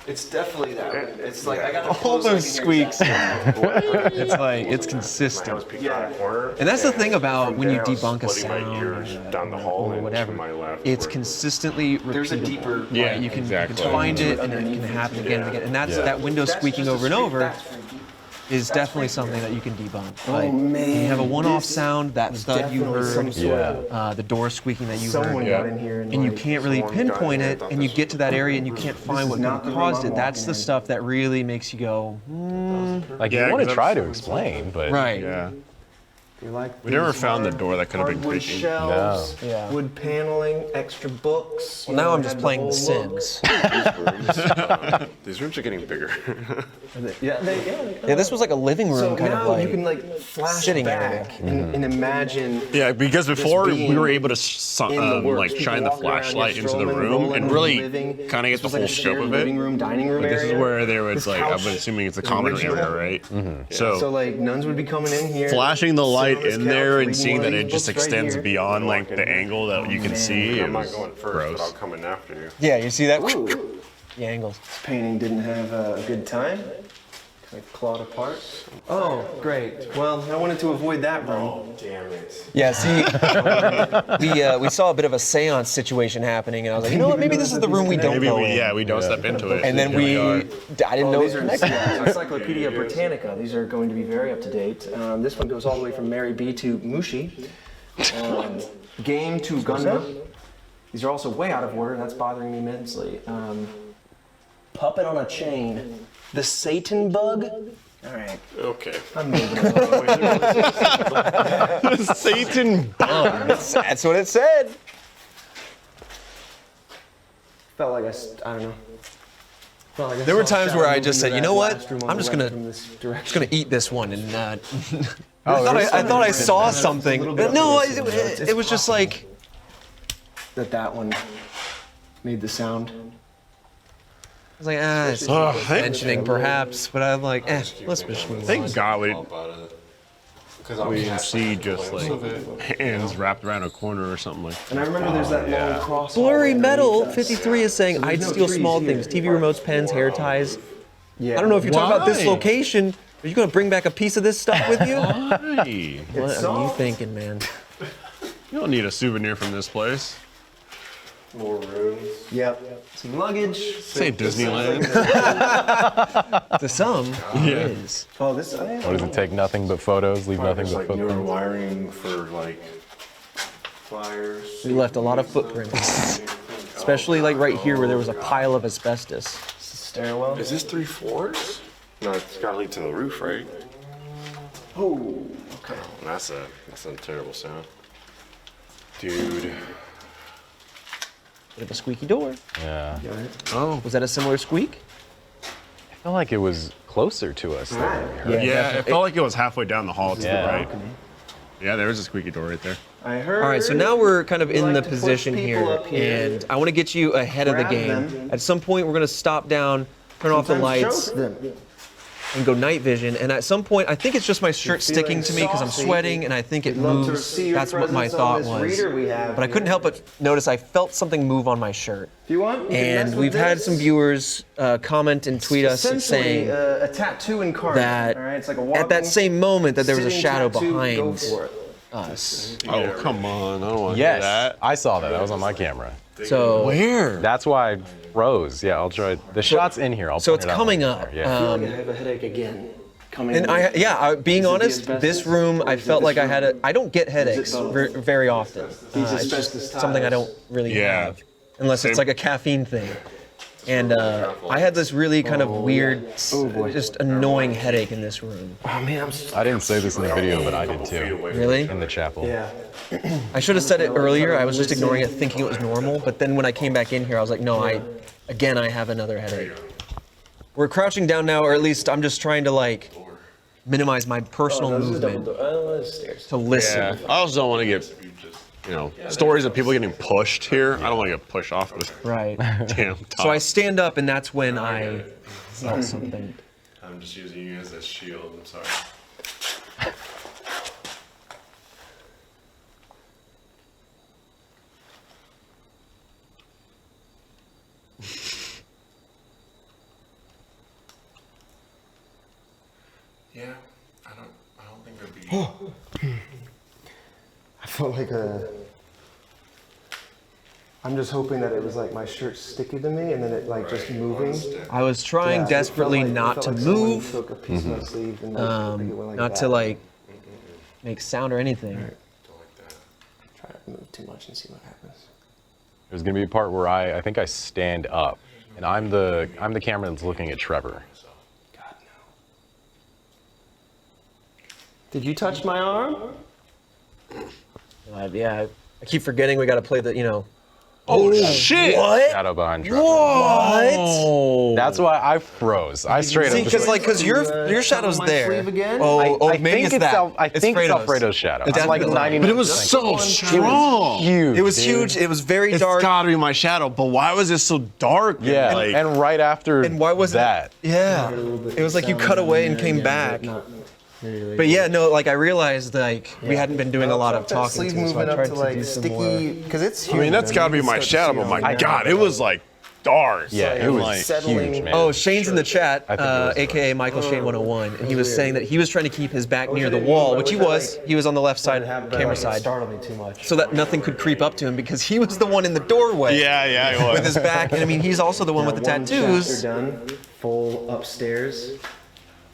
It's definitely that one. It's like I got the All close, I those can hear squeaks. exactly. It's like, it's consistent. Yeah. And that's the thing about when you there I was debunk a splitting my sound ears down the hall or and whatever, to my left. it's were- consistently repeatable. There's a deeper. Yeah, You can exactly. find it and it can happen again and again. And that's that window squeaking over and over is definitely something that you can debunk. Like, man, you have a one-off this sound, that was thud you definitely some heard, sort of- the door squeaking that you Someone heard, got in here and, and you like, can't really someone got in pinpoint here it, and and you thought get to that area and you can't find is what not the room caused I'm it. That's walking the in. stuff that really makes you go, Like Yeah, you want 'cause to try that's- to explain, but right. Yeah. You like We never these found the hard- door that could have been hardwood creaky. shelves, No. Yeah. wood paneling, extra books. Well, you now know, I'm just had playing The whole look. Sims. These rooms are getting bigger. Yeah, Yeah, this was like a living room So kind now of like. you can like flash sitting back and imagine. Yeah, because before we being were able to in the works. like People shine the walking around, flashlight get into the strolling, room rolling and in the really living. kind of get This the was like whole a scope shared of living it. room, dining room This area. is where there was This like, couch I'm assuming it's a is common original. area, right? So So like nuns would be coming in here, flashing the sitting light on this in couch, there and reading seeing one of that these it just books right extends here. beyond like Walking the in. angle that you can see I'm not is going first, but gross. I'll come in after you. Yeah, you see that? Ooh, The angles. this painting didn't have a good time. Kind of clawed apart. Oh, great. Well, I wanted to avoid that room. Damn it. Yeah, see, we saw a bit of a seance situation happening, and I was like, you know what, maybe this is the room we don't Maybe go we, in. we don't step into it. And then Here are. I didn't know it These was are connected. Encyclopedia Britannica. These are going to be very up to date. This one goes all the way from Mary B to Mushi. Game to Gundam. These are also way out of order, and that's bothering me immensely. Puppet on a chain. The Satan bug. All right, Okay. I'm moving on. Satan. That's what it said. Felt like I don't know. Felt like I There were saw a times shadow where I move just into said, you that know what? last room on I'm the just left gonna- from this direction. Just gonna eat this one, and I thought I saw something. little bit But no, up to this one. it was just like, that one made the sound. I was like, it's Oh, mentioning perhaps, but I'm like, let's just move on. Thank God we Because didn't see just like hands wrapped around a corner or something like that. And I remember there's that long cross. Blurry hall Metal underneath us. 53 is saying, So there's I'd no steal trees small here. things, TV remotes, pens, hair ties. Yeah. I don't know if you're talking about this Why? location. Are you gonna bring back a piece of this stuff with you? Hey, What are you soft. thinking, man? you don't need a souvenir from this place. More rooms. Yep. Some luggage. Say Disneyland. To some, it Yeah. is. Oh, this. what does it take? Nothing but photos, leave nothing There's but like newer footprints. wiring for like flyers. We left a lot of footprints, especially like right here where there was a pile of asbestos. Stairwell. Is this 3 floors? No, it's gotta lead to the roof, right? Oh. Okay. That's a terrible sound. Dude. Bit of a squeaky door. Yeah. Oh. Was that a similar squeak? I felt like it was closer to us than we heard. Yeah, it felt like it was halfway down the hall to the Yeah. right. Yeah, there was a squeaky door right there. I heard. All right, so now we're kind of in like the to push position people here, up here, and I want to get you ahead of the grab game. them. At some point, we're going to stop down, turn off the sometimes lights, choke them. and go night vision. And at some point, I think it's just my shirt feeling sticking to me because I'm saucy. sweating, and I think it We'd love to moves. see your That's what my presence on thought this was. reader we have But I couldn't here. help but notice I felt something move on my shirt. If you want, we can mess And with we've had this. some viewers comment and tweet us Essentially, saying a tattoo incarnate. that all right? It's like a at walking, that same moment that there was a sitting shadow tattoo, go behind for it. us. Oh, come on. I don't want to Yes, do that. I saw that. That was on my camera. So, Where? That's why I froze. Yeah, I'll try. The shot's in here. I'll so point it's it out coming more. up. Yeah. I have a headache again. Coming And being Is it the honest, asbestos? this room, I Or is it felt this like I room? had I don't get headaches both? very often. These It's just asbestos something I tiles. don't really Yeah. have, unless it's Same. like a caffeine thing. And I had this really kind of weird, just annoying headache in this room. Oh man, I'm. I didn't say this in the video, but I did too. Really? In the chapel. Yeah. I should have said it earlier. I was just ignoring it, thinking it was normal. But then when I came back in here, I was like, no, I have another headache. We're crouching down now, or at least I'm just trying to like minimize my personal movement Stairs. to listen. Yeah. I also don't want to get, stories of people getting pushed here. I don't want to get pushed off this Right. damn top. So I stand up, and that's when I saw something. I'm just using you as a shield. I'm sorry. Yeah, I don't think there'd be. I felt like I'm just hoping that it was like my shirt sticky to me and then it like just moving. I was trying Yeah, it desperately felt like- not it to felt like someone move, took a piece of my sleeve and like, it went like not that. to like make sound or anything. Don't like that. Try to move too much and see what happens. There's gonna be a part where I think I stand up, and I'm the camera that's looking at Trevor. God no. Did you touch my arm? Yeah, I keep forgetting we got to play the, Oh shit! What? Shadow behind Trevor. What? That's why I froze. I straight See, up. because your shadow's my there. sleeve again? Oh, I maybe think it's that. I think it's Fredo's. Alfredo's shadow. It's I'm like definitely. 99%. But it was so strong. huge. It was dude. huge. It was very It's dark. gotta be my shadow. But why was it so dark? Yeah, Like, and right after And why was that? Yeah. It was like you cut away and came back. But yeah, no, like I realized like we hadn't been doing a lot of talking Sleeve to, so I moving up tried to to like do some more. sticky, because it's huge. I mean, that's gotta be my shadow. But my God, it was like dark. Yeah, it was like settling. huge, man. Oh, Shane's in the chat, I think it was aka Michael Shane 101, and he was saying that he was trying to keep his back near the wall, which he was. He was on the left side, camera side, Startled me too much. so that nothing could creep up to him because he was the one in the doorway. Yeah, it was. With his back, and I mean, he's also the one with the One tattoos. chapter done, full upstairs.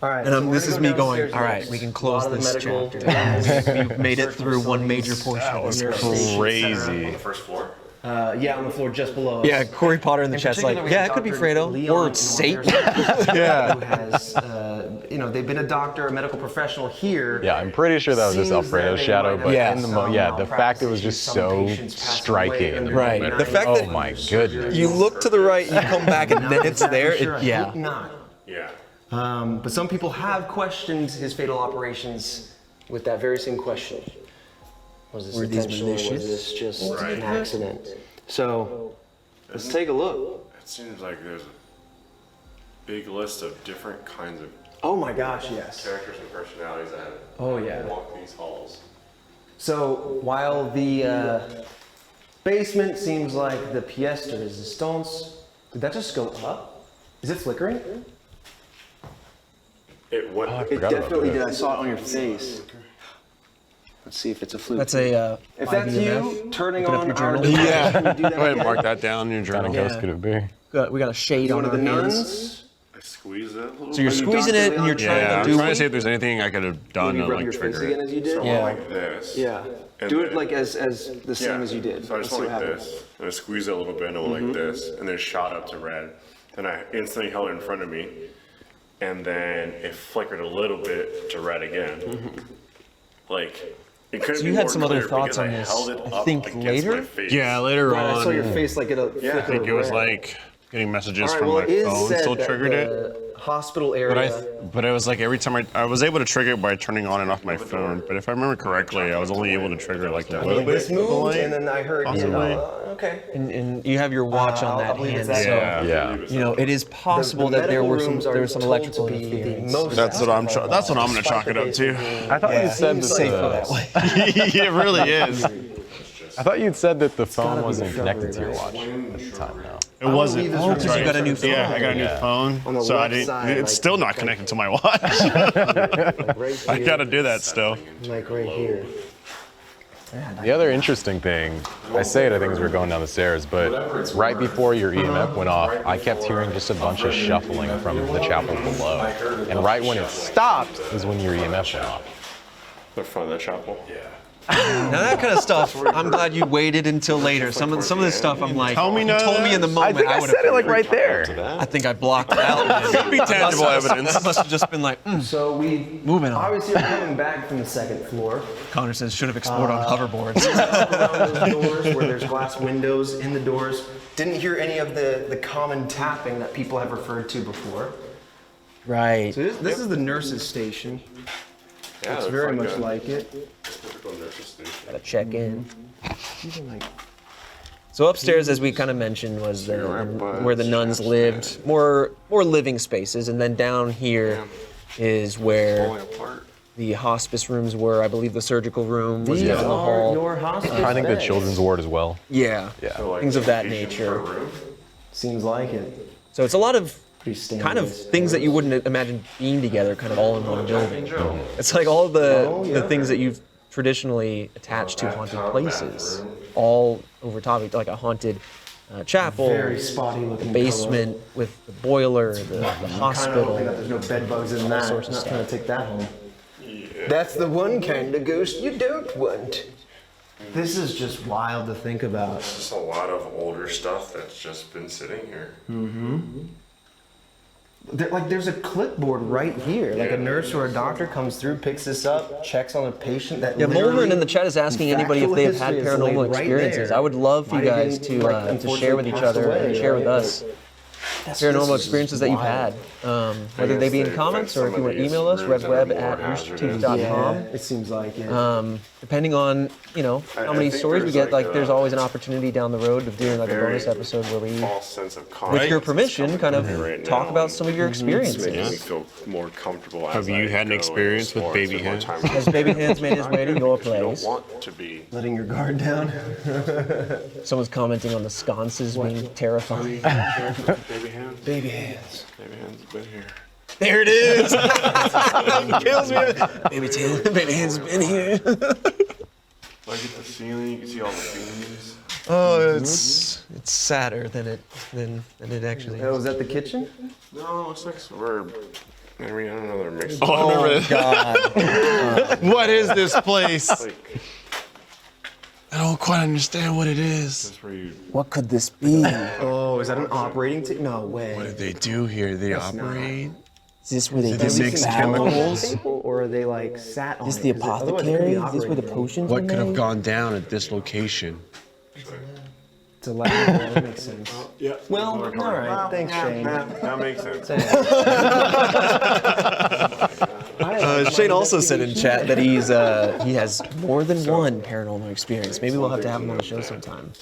All right. And so we're this gonna is go me going, downstairs all right, next. we can A close lot of the this medical chapter. We've made it through one major portion of this. Crazy. On the first floor. Yeah, on the floor just below us. Yeah, Corey Potter in the chat's like, particular, we yeah, have it could be Dr. Fredo Leon or in Satan. Wonders, Yeah. Who has, they've been a doctor, a medical professional here. Yeah, I'm pretty sure that was just Seems that Alfredo's they shadow, might but have in the some the fact it was just some so patients passed striking away in the under moment. The fact oh that my goodness. You look to the right, you come back, and then it's Exactly there. sure, I Yeah. hope not. Yeah. But some people have questioned his fatal operations with that very same question. Was this Were these intentional? Was malicious? this just an accident? So let's take a look. It seems like there's a big list of different kinds of Oh my gosh, yes. characters and personalities that Oh yeah. walk these halls. So while the basement seems like the pièce de résistance, did that just go up? Is it flickering? It went. I It forgot about definitely that. did. I saw it on your face. Let's see if it's a fluke. That's a. If that's IVMF. you turning Look it up on your our journal. device, Yeah. can we do that Go ahead, again? mark that down in your What kind journal. of ghost could it be? We got a shade One on of our the hands. nuns. I squeeze it a little So you're bit. squeezing Dr. it and you're Leon trying Yeah, to I'm do trying to see if there's anything I could have done Maybe to rub like your face trigger again it. as you did. So Yeah. like this. Yeah. And Do it then- like as the same Yeah. as you did. So I Let's just see went what like happens. this, and I squeezed it a little bit, and I went like this, and then shot up to red. Then I instantly held it in front of me, and then it flickered a little bit to red again. Like, it couldn't So be you had more some other clear thoughts because on I this, held it I up think, against later? my face. Yeah, later Right, I saw your on. face like Yeah, flicker I think it was red. like getting messages All right, from well, my it is phone said still that triggered it. the hospital But area. but it was like every time I was able to trigger it by turning on and off my phone. But if I remember correctly, I was only able to trigger like a little bit. This of the moved, light. and then I heard, Possibly. okay. And you have your watch on that I'll believe hand, it's that. so Yeah. you know it is possible The that there medical were some rooms are some told electrical to be the interference. most That's what I'm. That's what I'm gonna chalk it up to. I thought you said that Safer the, that way. It really is. I thought you'd said that the gotta phone be wasn't the connected to your Shrubbery, watch at the time. No. It wasn't. leave this That's room right. You got a new phone? Yeah, I got a new On phone, the so I left didn't. side, It's like- still not connected to my watch. Right I here, gotta do that still. like right here. The other interesting thing, I say it, I think, as we were going down the stairs, but right before your EMF went off, I kept hearing just a bunch of shuffling from the chapel below. And right when it stopped is when your EMF went off. The front of the chapel. Yeah. Now that kind of stuff, I'm glad you waited until later. Some of this stuff, I'm like, Tell me you none of told me that. in the moment. I think I would've- said it like right there. I think I blocked it out. Could be tangible evidence. I must have just been like, So we Moving on. obviously are coming back from the second floor. Connor says should have explored on hoverboards. Around those doors where there's glass windows in the doors. Didn't hear any of the common tapping that people have referred to before. Right. So this is the nurse's station. Yeah, It's it's very like much a like it. typical nurse's station. Gotta check in. Even like So upstairs, as we kind of mentioned, was where the nuns lived, more living spaces, and then down here is where Falling apart. the hospice rooms were. I believe the surgical room was These down the are hall. your hospice I think the beds. children's ward as well. Yeah, So, like, things of that patient per nature. room? Seems like it. So it's a lot of Pretty standard. kind of things that you wouldn't imagine being together, kind of all in one building. It's like all the things that you've traditionally attached to haunted places, all over top of it, like a haunted chapel, Very spotty looking basement with the boiler, the hospital. Hoping that there's no bed bugs in that. sorts of Not trying to stuff. take that home. That's the one kind of ghost you don't want. This is just wild to think about. It's just a lot of older stuff that's just been sitting here. There's a clipboard right here. Like a nurse or a doctor comes through, picks this up, checks on a patient that. Yeah, literally- Mulvern in the chat is asking anybody if they have had Factual history is paranormal laid right experiences. there. I would love for you Might have guys been, to unfortunately share with each passed other away, and share with right? us This paranormal is experiences that you've wild. had, whether they be in comments or if you want to email us, redweb@roosterteeth.com. It seems like it. Depending on how many think stories we there's get, like there's a always an opportunity down the road of doing like a bonus very episode where we, False sense of with confidence. your permission, kind of right talk now, about some of your It's experiences. making me feel more comfortable. Have you had an experience with baby hands? Has Baby Hands made his way to your You don't place? want to be. Letting your guard down. Someone's commenting on the sconces being terrifying. Baby hands. Baby hands. Baby hands have been here. There it is. That kills me. Baby Hands has been here. Look at the ceiling. You can see all the beams. Oh, it's sadder than it actually Oh, is. was that the kitchen? No, it's like we're. I mean, I don't know. They're mixed. Oh God. What is this place? Like, I don't quite understand what it is. that's where you. What could this be? Oh, is that an operating team? No way. What did they do here? They operate? Is this where they Did they mix chemicals? Or are they like sat on Is it? the 'Cause otherwise it could apothecary? be Is an this where the operating room. potions What are could have made? gone down at this location? It's a lab. That makes sense. Yeah. Well, all right. Thanks, Shane. That makes sense. Shane also said in chat that he has more than one paranormal experience. Maybe we'll have to have him on the show sometime.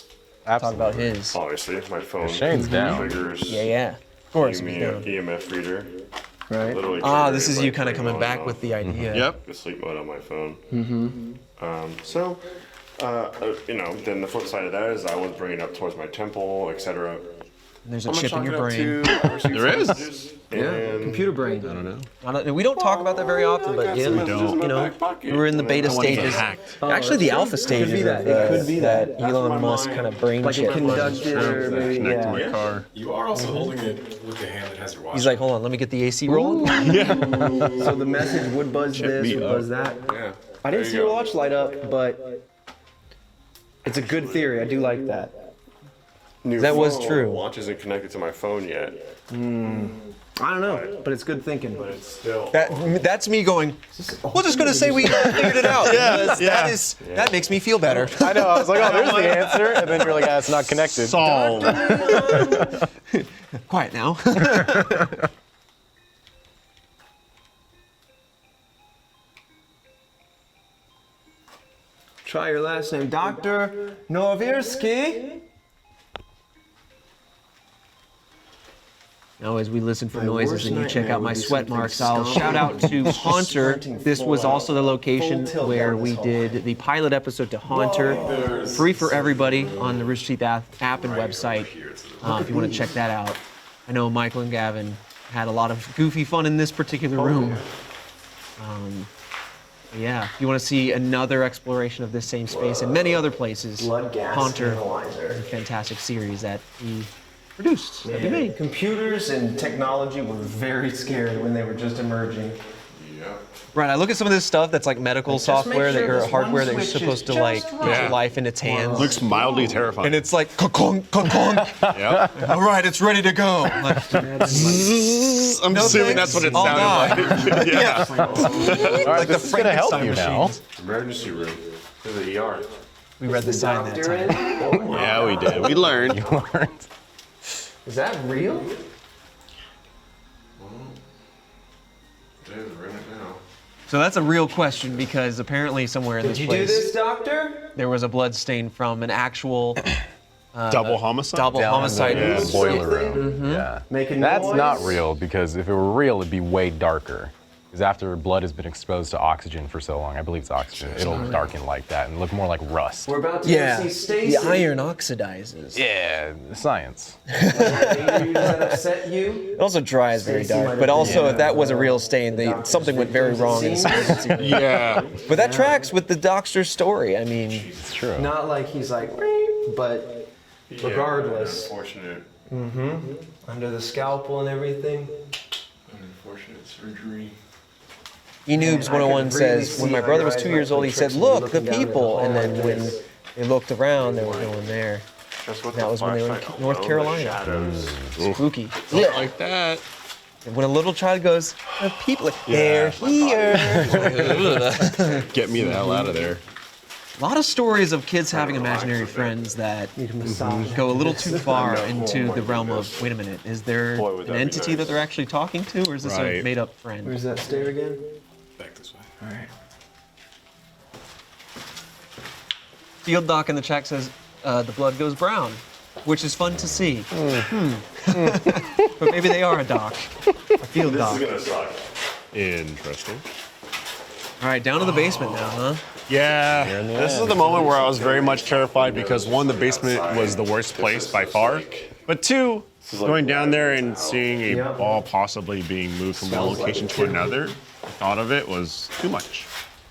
Talk about his. Obviously, my phone. Shane's down. Triggers. Yeah. Of course. he's down. EMF reader. Right. Literally This triggers, is you like, kind of turning coming on back and with off the idea. Yep. the sleep mode on my phone. Then the flip side of that is I was bringing it up towards my temple, etc. There's a chip in your brain. There is? Yeah. Computer brain. I don't know. We don't talk about that very often, but yeah, we're in the beta stages. Actually, the alpha stages be that. of It could be that Elon Musk kind of brain Like a chip. conductor, maybe. Connect to Yeah. my car. You are also holding it with the hand that has your watch. He's like, hold on, let me get the AC rolling. So the message would buzz this, me would up. buzz that. Yeah. I didn't see your watch light up, but it's a good theory. I do like that. New That was phone true. Watch isn't connected to my phone yet, I don't know, but it's good thinking. but it's still. That's me going. We're just gonna say we figured it out. Because that makes me feel better. I know. I was like, oh, there's the answer, and then you're like, ah, it's not connected. Solved. Quiet now. Try your last name, Dr. Novirsky. Now, as we listen for My noises worst and you check nightmare out my would be sweat something marks, I'll stomping, shout out to just Haunter. sprinting This full was out, also the location full tilt where down we this hall. did the pilot episode to Haunter, free for everybody on the Rooster Teeth app and website. If you want to check that out. I know Michael and Gavin had a lot of goofy fun in this particular room. Yeah, if you want to see another exploration of this same space and many other places, Blood gas Haunter analyzer. is a fantastic series that we produced, that we made. Computers and technology were very scary when they were just emerging. Right, I look at some of this stuff that's like medical Just make software, sure that you're this hardware one that you're switch is supposed to just like right. put your Yeah. life in its hands. Looks mildly terrifying. And it's like, ka-kong, ka-kong. Yep. All right, it's ready to go. Like, I'm No assuming thanks. that's what it All sounded like. Yeah. All right, like the this is gonna help Frankenstein you now. machines. Emergency room. There's the ER. We read the sign that time. Yeah, we did. We learned. Is that real? Dude, we're in it now. So that's a real question because apparently somewhere in Did this you do place this, doctor? there was a blood stain from an actual Double homicide. double homicide. The news. boiler room. Yeah. Making That's not noise. real, because if it were real, it'd be way darker. Because after blood has been exposed to oxygen for so long, I believe it's oxygen, it'll darken like that and look more like rust. We're about to Yeah, see Stacy. the iron oxidizes. Yeah, science. Does that upset you? It also dries very Stacy might dark, have but also been, if that was a real stain, something went very wrong. In the Yeah. But that tracks with the doctor's story. I mean, It's true. Not like he's like, but regardless, Unfortunate. under the scalpel and everything. Unfortunate surgery. Enoobs 101 says, when my brother was 2 years old, he said, look, the people. And then when they looked around, there was no one there. That was when they were in North Carolina. Spooky. Don't like that. And when a little child goes, the people, they're here. Get me the hell out of there. A lot of stories of kids having imaginary friends that go a little too far into the realm of, wait a minute, is there Boy, would an that be entity nice. that they're actually talking to, or is this a Right. made-up friend? Where's that stair again? Back this way. All right. Field Doc in the chat says, the blood goes brown, which is fun to see. But maybe they are a doc, a field doc. This is gonna suck. Interesting. All right, down to the basement now, huh? Yeah, this is the moment where I was very much terrified because one, the basement was the worst place by far, but two, going down there and seeing a ball possibly being moved from one location to another, the thought of it was too much.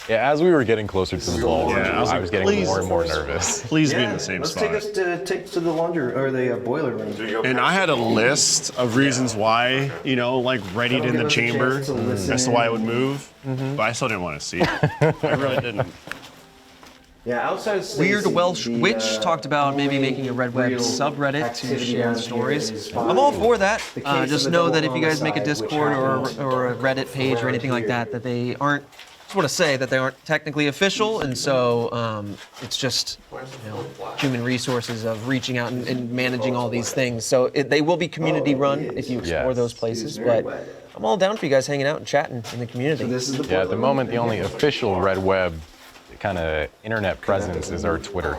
Yeah, as we were getting closer to the ball, Yeah, I was I like, was getting please. more and more nervous. Please be in the same Let's spot. take us to the laundry or the boiler room. And I had a list of reasons why, like readied in the chamber as to why it would move, but I still didn't want to see it. I really didn't. Yeah, outside of Stacy, Weird Welsh the, Witch talked about maybe only making a Red Web real subreddit to activity share around here stories. is I'm all for that. the case Just of the know double that if you guys make a homicide, which Discord happened or a Reddit page or anything like that, that they aren't. Just want to say that they aren't technically official, and so it's just human resources of reaching out and managing all these things. So they will be community run if you explore Yes. those places. But I'm all down for you guys hanging out and chatting in the community. This is the Yeah, at the moment, the only official Red Web kind of internet presence is our Twitter.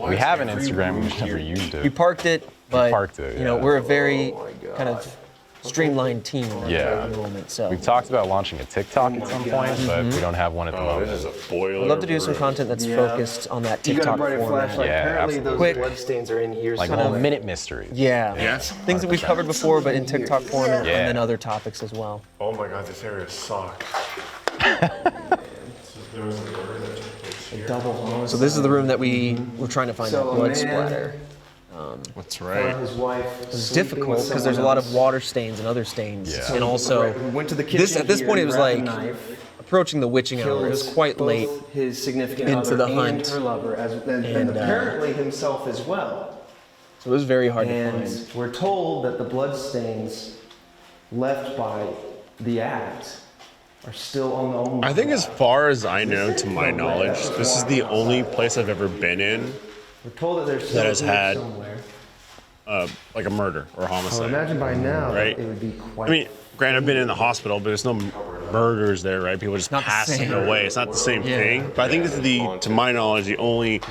We have an Instagram, we just never used We it. parked it, but parked it, you know yeah. we're a very kind of streamlined team in Yeah. at the moment. So We've talked about launching a TikTok at some point, but we don't have one at the Oh, moment. this is a boiler. I'd love to do some room. content that's focused on that You got a TikTok brighter format. flashlight. Yeah, Apparently those Quick. bloodstains are in here Like somewhere. little minute mysteries. Yeah. Yes. Things that we've covered before, but in TikTok form and Yeah. then other topics as well. Oh my god, this area sucks. So this is the room that we were trying to find So that a blood man- splatter. That's Found right. his wife. It's difficult because there's a lot of water stains and other stains, Yeah. and also Went to the kitchen at this here, point it was grabbed a like knife, approaching the witching hour. It was killed quite both late. His significant into other the and hunt. her lover, and And, apparently himself as well. So it was very hard to And find. we're told that the bloodstains left by the act are still on the home. I think as far as I know, to my knowledge, this is the only place I've ever been in We're told that there's that has something had somewhere. like a murder or a I homicide. imagine by now Right. it would be quite. I mean, granted, I've been in the hospital, but there's no murders there, right? People just Not the passing same. away. It's not the same Yeah. thing. But I think this is to my knowledge, the only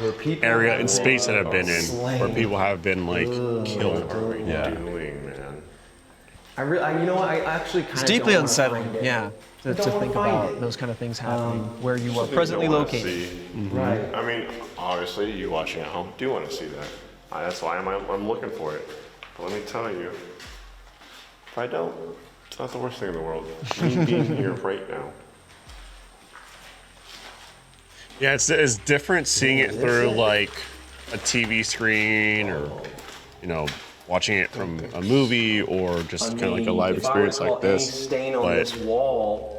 area in space that I've been in where people have been like killed. Yeah. Doing, man. you know what? I actually kind It's of deeply unsettling, yeah, to don't wanna think find about it. those kind of things happening where you are Something presently you don't wanna located. see. Right. I mean, obviously, you watching at home do want to see that. That's why I'm looking for it. But let me tell you, if I don't, it's not the worst thing in the world. Me being here right now. Yeah, it's different seeing it through like a TV screen or, watching it from a movie or just kind of like a live experience like this. Stain on But this wall.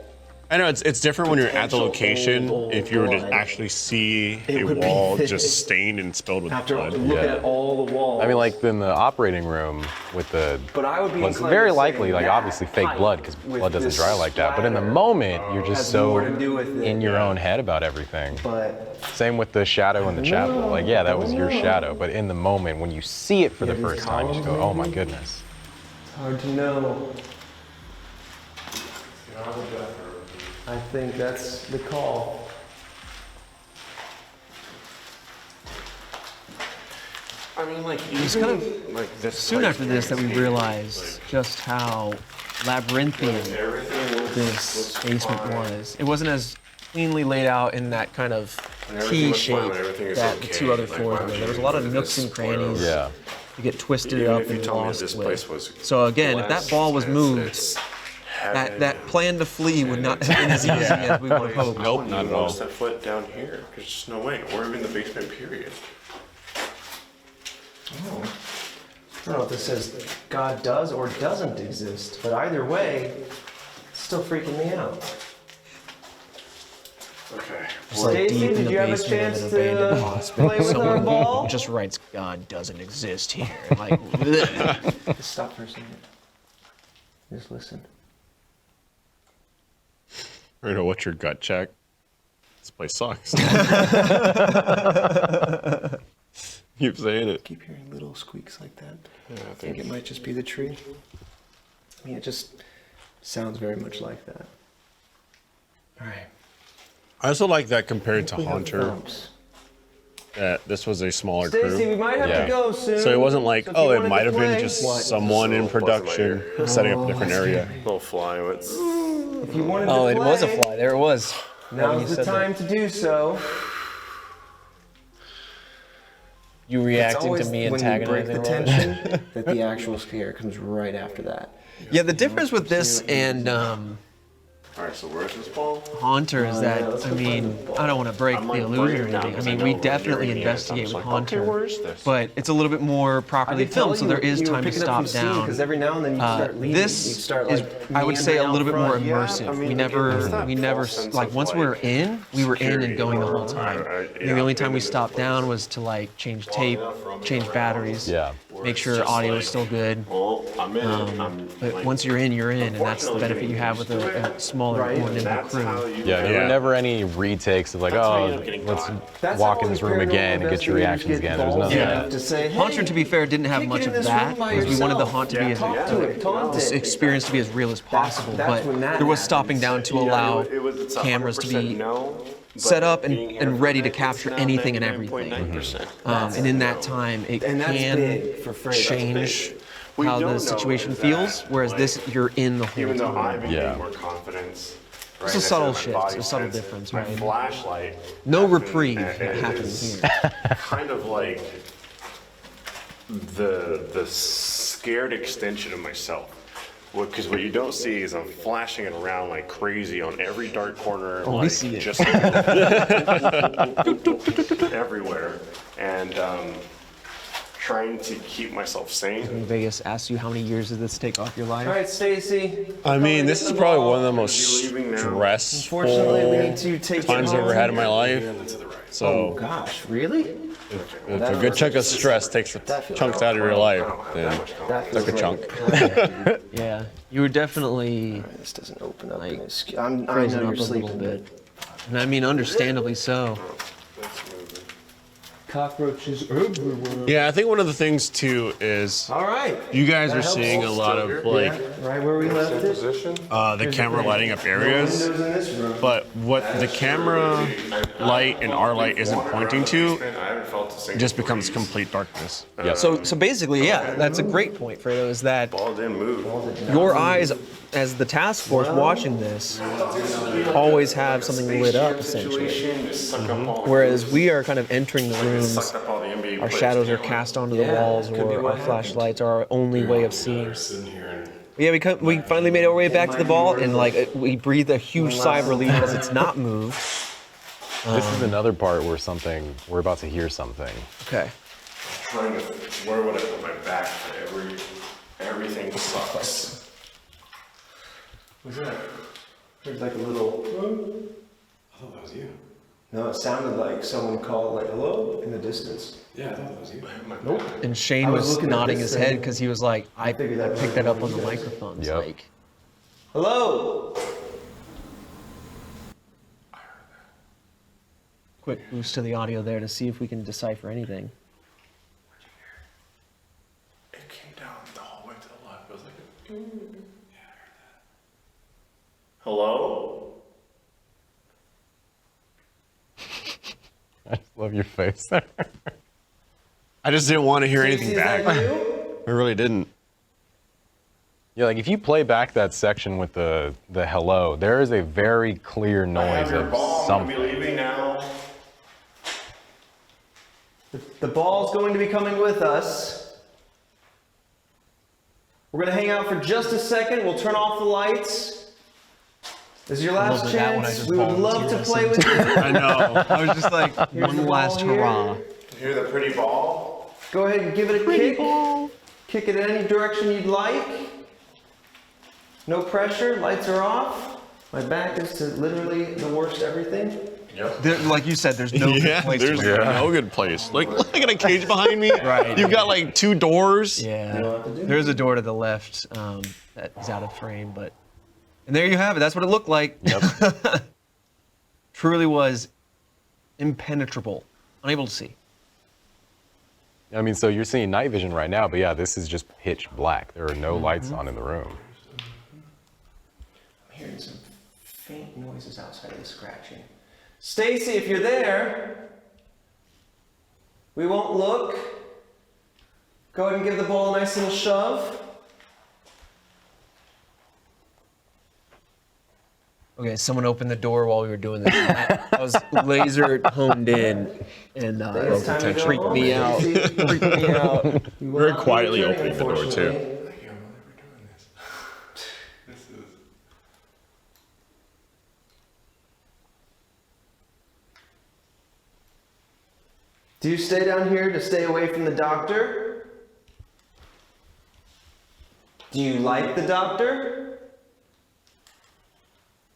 I know it's different when you're at the Potential location. old If you were to blood. actually see a would be wall this. just stained and spilled with After blood. looking Yeah. at all the walls. I mean, like in the operating room with the But I would be blood, inclined very to say likely, like that obviously fake pipe blood because with blood doesn't this dry like that. But in the splatter moment, you're just has so more to do with it. in your own head about everything. But Same with the shadow in the chapel. Like, yeah, that was your shadow. But in the moment, when you see it for the these first time, you just go, columns, oh my maybe? goodness. it's hard to know. I think that's the call. I mean, like, It was kind of like this soon place after this that we makes me, realized just how labyrinthian everything looks this basement fine. was. It wasn't as cleanly laid out in that kind of Everything T was fine, shape everything is that the okay. two other Like, floors why were. would There was a you lot of leave nooks this and crannies. Yeah. You get twisted Even up if you and told me lost this with. place was So again, if that blessed, ball was moved, it's that plan to flee would not have been as easy as we would have hoped. Nope, not at all. Step foot down here. There's just no way. Or even the basement period. I don't know if this says God does or doesn't exist, but either way, it's still freaking me out. Okay. It's like Stacey, deep in did the you have a basement chance of an abandoned to hospital. play with our Someone ball? just writes, God doesn't exist here. And like, bleh. Just stop for a second. Just listen. Fredo, what's your gut check? This place sucks. Keep saying it. Keep hearing little squeaks like that. I think it might just be the tree. I mean, it just sounds very much like that. All right. I also like that compared to We have Haunter, bumps. that this was a smaller Stacey, we crew. might have Yeah. to go soon. So it wasn't like, So if you oh, it wanted might to have been play- just What? someone in Little buzz in my production setting up a different area. Little fly. It's If you wanted Oh, to it play, was a fly. There it was. Now's the time to do so. You It's reacting to always me when you break antagonizing the Roman. tension that the actual scare comes right after that. Yeah, the difference with this and all right. So where's this ball? Haunter is that, yeah, let's I go mean, find the ball. I don't want to break I'm the like illusion or breaking it down anything. I because I mean, know we over definitely here it is. investigate I'm with just like, okay, Haunter, where is this? but it's a little bit more properly filmed, so there is time to stop down. Because every now and then you start leaving. This you start, is, like, I would say, a meandering little out bit more front. immersive. I mean, we again, never, there's that we never, false sense like, of, once we were like, in, we were in and security going the or- whole time. yeah, The only time I've we been in stopped this down place. was to like change tape, change batteries, Yeah. make sure audio is still good. Well, I'm in. I'm But like, once you're in, and that's the benefit you have with a smaller, Right. more nimble that's how crew. you. Yeah, there Yeah. were never any retakes of like, That's how you oh, end up getting let's caught. That's walk how in this all room the again and get your paranormal reactions again. There was investigators nothing. get Yeah. to say, hey, Haunter, to be fair, didn't have can't much get in of this that room by because we wanted the yourself. haunt to be as Talk to it, taunt this it. experience to be as real as possible. That's when But that there was stopping happens. down to allow It's cameras to 100% be no, set but up being here and for ready to it's capture now anything and everything. 99.9%. And in that time, it And that's can big for Fredo. change We how don't the know situation is feels. that, Whereas like, this, you're in the whole Even though time. I've been Yeah. getting more confidence. Right, It's a I said subtle my shift, body a subtle sense, difference, my right? flashlight. No has been- reprieve it happens is here. Kind of like the scared extension of myself. Because what you don't see is I'm flashing it around like crazy on every dark corner. Oh, we like, see it. Just everywhere. And trying to keep myself sane. Vegas asks you how many years did this take off your life? All right, Stacy. I mean, this is probably one of the Are most you leaving now? stressful Unfortunately, we need to take times you I've ever home. had in my life. Oh So gosh, really? if a good chunk of stress takes chunks out of your life, then That took a feels chunk. like- Yeah, you were definitely This doesn't open up. Like, and I'm crazy know up you're a little sleeping, bit. And I mean, understandably so. Cockroaches everywhere. Yeah, I think one of the things too is All right. you guys That are helps. seeing a lot of like Right where we left it. the camera lighting up areas, Windows in this room. but what the camera light and our light isn't pointing to I haven't felt a single just becomes complete darkness. So basically, yeah, that's a great point, Fredo, is that ball didn't move. your eyes, as the task force watching this, always have something lit up, essentially. Whereas we are kind of entering the rooms, our shadows are cast onto the walls, could be or what our happened. flashlights are our only way of seeing. Sitting here and Yeah, we finally made our way back to the ball, and like we breathed a huge sigh of relief as it's not moved. This is another part where we're about to hear something. Okay. Trying to, where would I put my back? Everything sucks. What's that? There's like a little. I thought that was you. No, it sounded like someone called like hello in the distance. Yeah, I thought that was you. Nope. And Shane I was was looking at nodding this his head thing. because he was like, I figured that picked that up on the was you guys. microphones. Yep. Like, Hello. quick boost to the audio there to see if we can decipher anything. It came down the hallway to the left. It was like, hello? I just love your face. I just didn't want to hear anything Stacey, is back. that you? I really didn't. Yeah, like if you play back that section with the hello, there is a very clear noise of something. leaving now. The ball's going to be coming with us. We're going to hang out for just a second. We'll turn off the lights. This is your last love that one I chance. just We would love to volunteered play with you. I know. I was just like, Here's the one last ball here. hurrah. Hear the pretty ball? Go ahead and give it a kick. Kick it in any direction you'd like. No pressure. Lights are off. My back is to literally the worst everything. Like you said, there's no Yeah, place there's to play. no good place. Like, look at a cage behind me. Right. You've got like 2 doors. Yeah, there's a door to the left that is out of frame, but and there you have it. That's what it looked like. Yep. Truly was impenetrable, unable to see. I mean, so you're seeing night vision right now, but yeah, this is just pitch black. There are no lights on in the room. I'm hearing some faint noises outside of the scratching. Stacy, if you're there, we won't look. Go ahead and give the ball a nice little shove. Okay, someone opened the door while we were doing this. I was laser honed in, and It's time to go freaked home, me out. Stacy. Freaked me out. You will Very not be quietly returning, opening the door, too. unfortunately. Thank you. I'm never doing this. This is. Do you stay down here to stay away from the doctor? Do you like the doctor?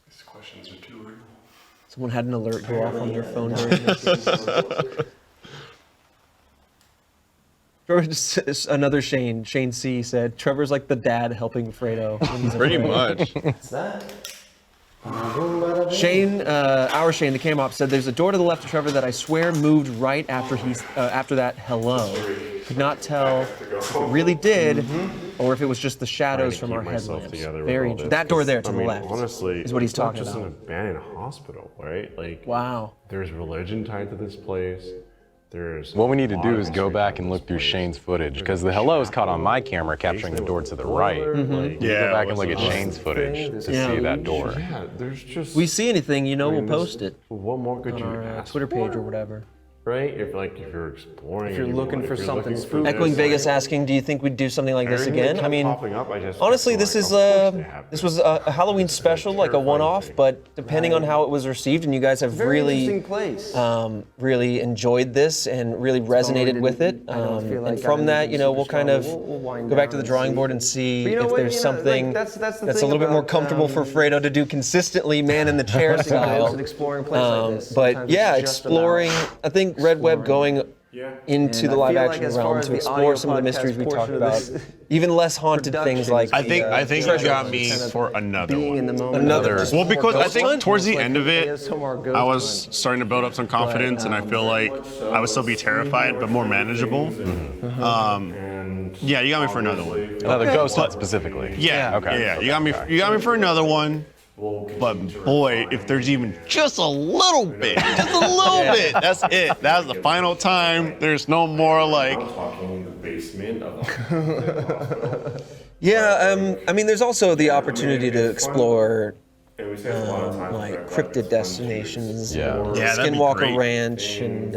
These questions are too real. Someone had an alert go off on their phone during this. Another Shane C said, Trevor's like the dad helping Fredo. when he's Pretty afraid." much. What's that? Shane, our Shane, the cam op, said there's a door to the left of Trevor that I swear moved right after after that hello. Could not tell if it really did or if it was just the shadows from our headlamps. Very interesting. That door there to the left honestly, is what he's it's not talking just about. an abandoned hospital, right? Like, Wow. there's religion tied to this place. There's What we need to a lot do of is go history back tied and to look this through place. Shane's footage, There's because a the hello is caught on shadow my camera capturing the door to the right. Like, Yeah, Go back and what's look at the- Shane's footage to Yeah. see that door. Yeah, there's just. If we see anything, you know, I mean, we'll this- post it What more could on you our ask Twitter page for? or whatever. Right? If you're exploring, If you're and looking for if you're something looking for spooky. this, Echoing Vegas like, asking, do you think we'd do something like this everything that again? I kept mean, popping up, I just honestly, kept this going, is "Of course they have this this." was a Halloween special, like a terrifying one-off, thing. but depending on how it was received, and you guys have Very really interesting place. really enjoyed this and really resonated with it. I don't feel like And from I'm that, you know, we'll super kind strong. of We'll wind go back down to the and drawing see. board and see But you know if what, there's you know, like, something that's the a thing little bit more about, comfortable for Fredo to do consistently, man in the chair An style. exploring place like this. But Sometimes yeah, it's just exploring. about I think Red Web going into And the I live feel like action as far realm as to the explore audio some of the podcast mysteries we talked portion of about, this even less haunted things production like I think you treasure got hunts. me kind of for another being in one. the moment. Another- Just Well, more because I ghost think hunt. towards the Like, end of they have it, some more ghost I was hunt. starting to build up some confidence, and I feel like I would still be terrified, but more manageable. Yeah, you got me for another one. Another ghost hunt specifically. Yeah, Okay. yeah, you got me. You got me for another one. But boy, if there's even just a little bit, that's it. That's the final time. There's no more like. Talking in the basement of the hospital. Yeah, I mean, there's also the opportunity to explore And we spent a lot of time like with cryptid fun destinations, Yeah. or Yeah, that'd be Skinwalker great. Ranch, and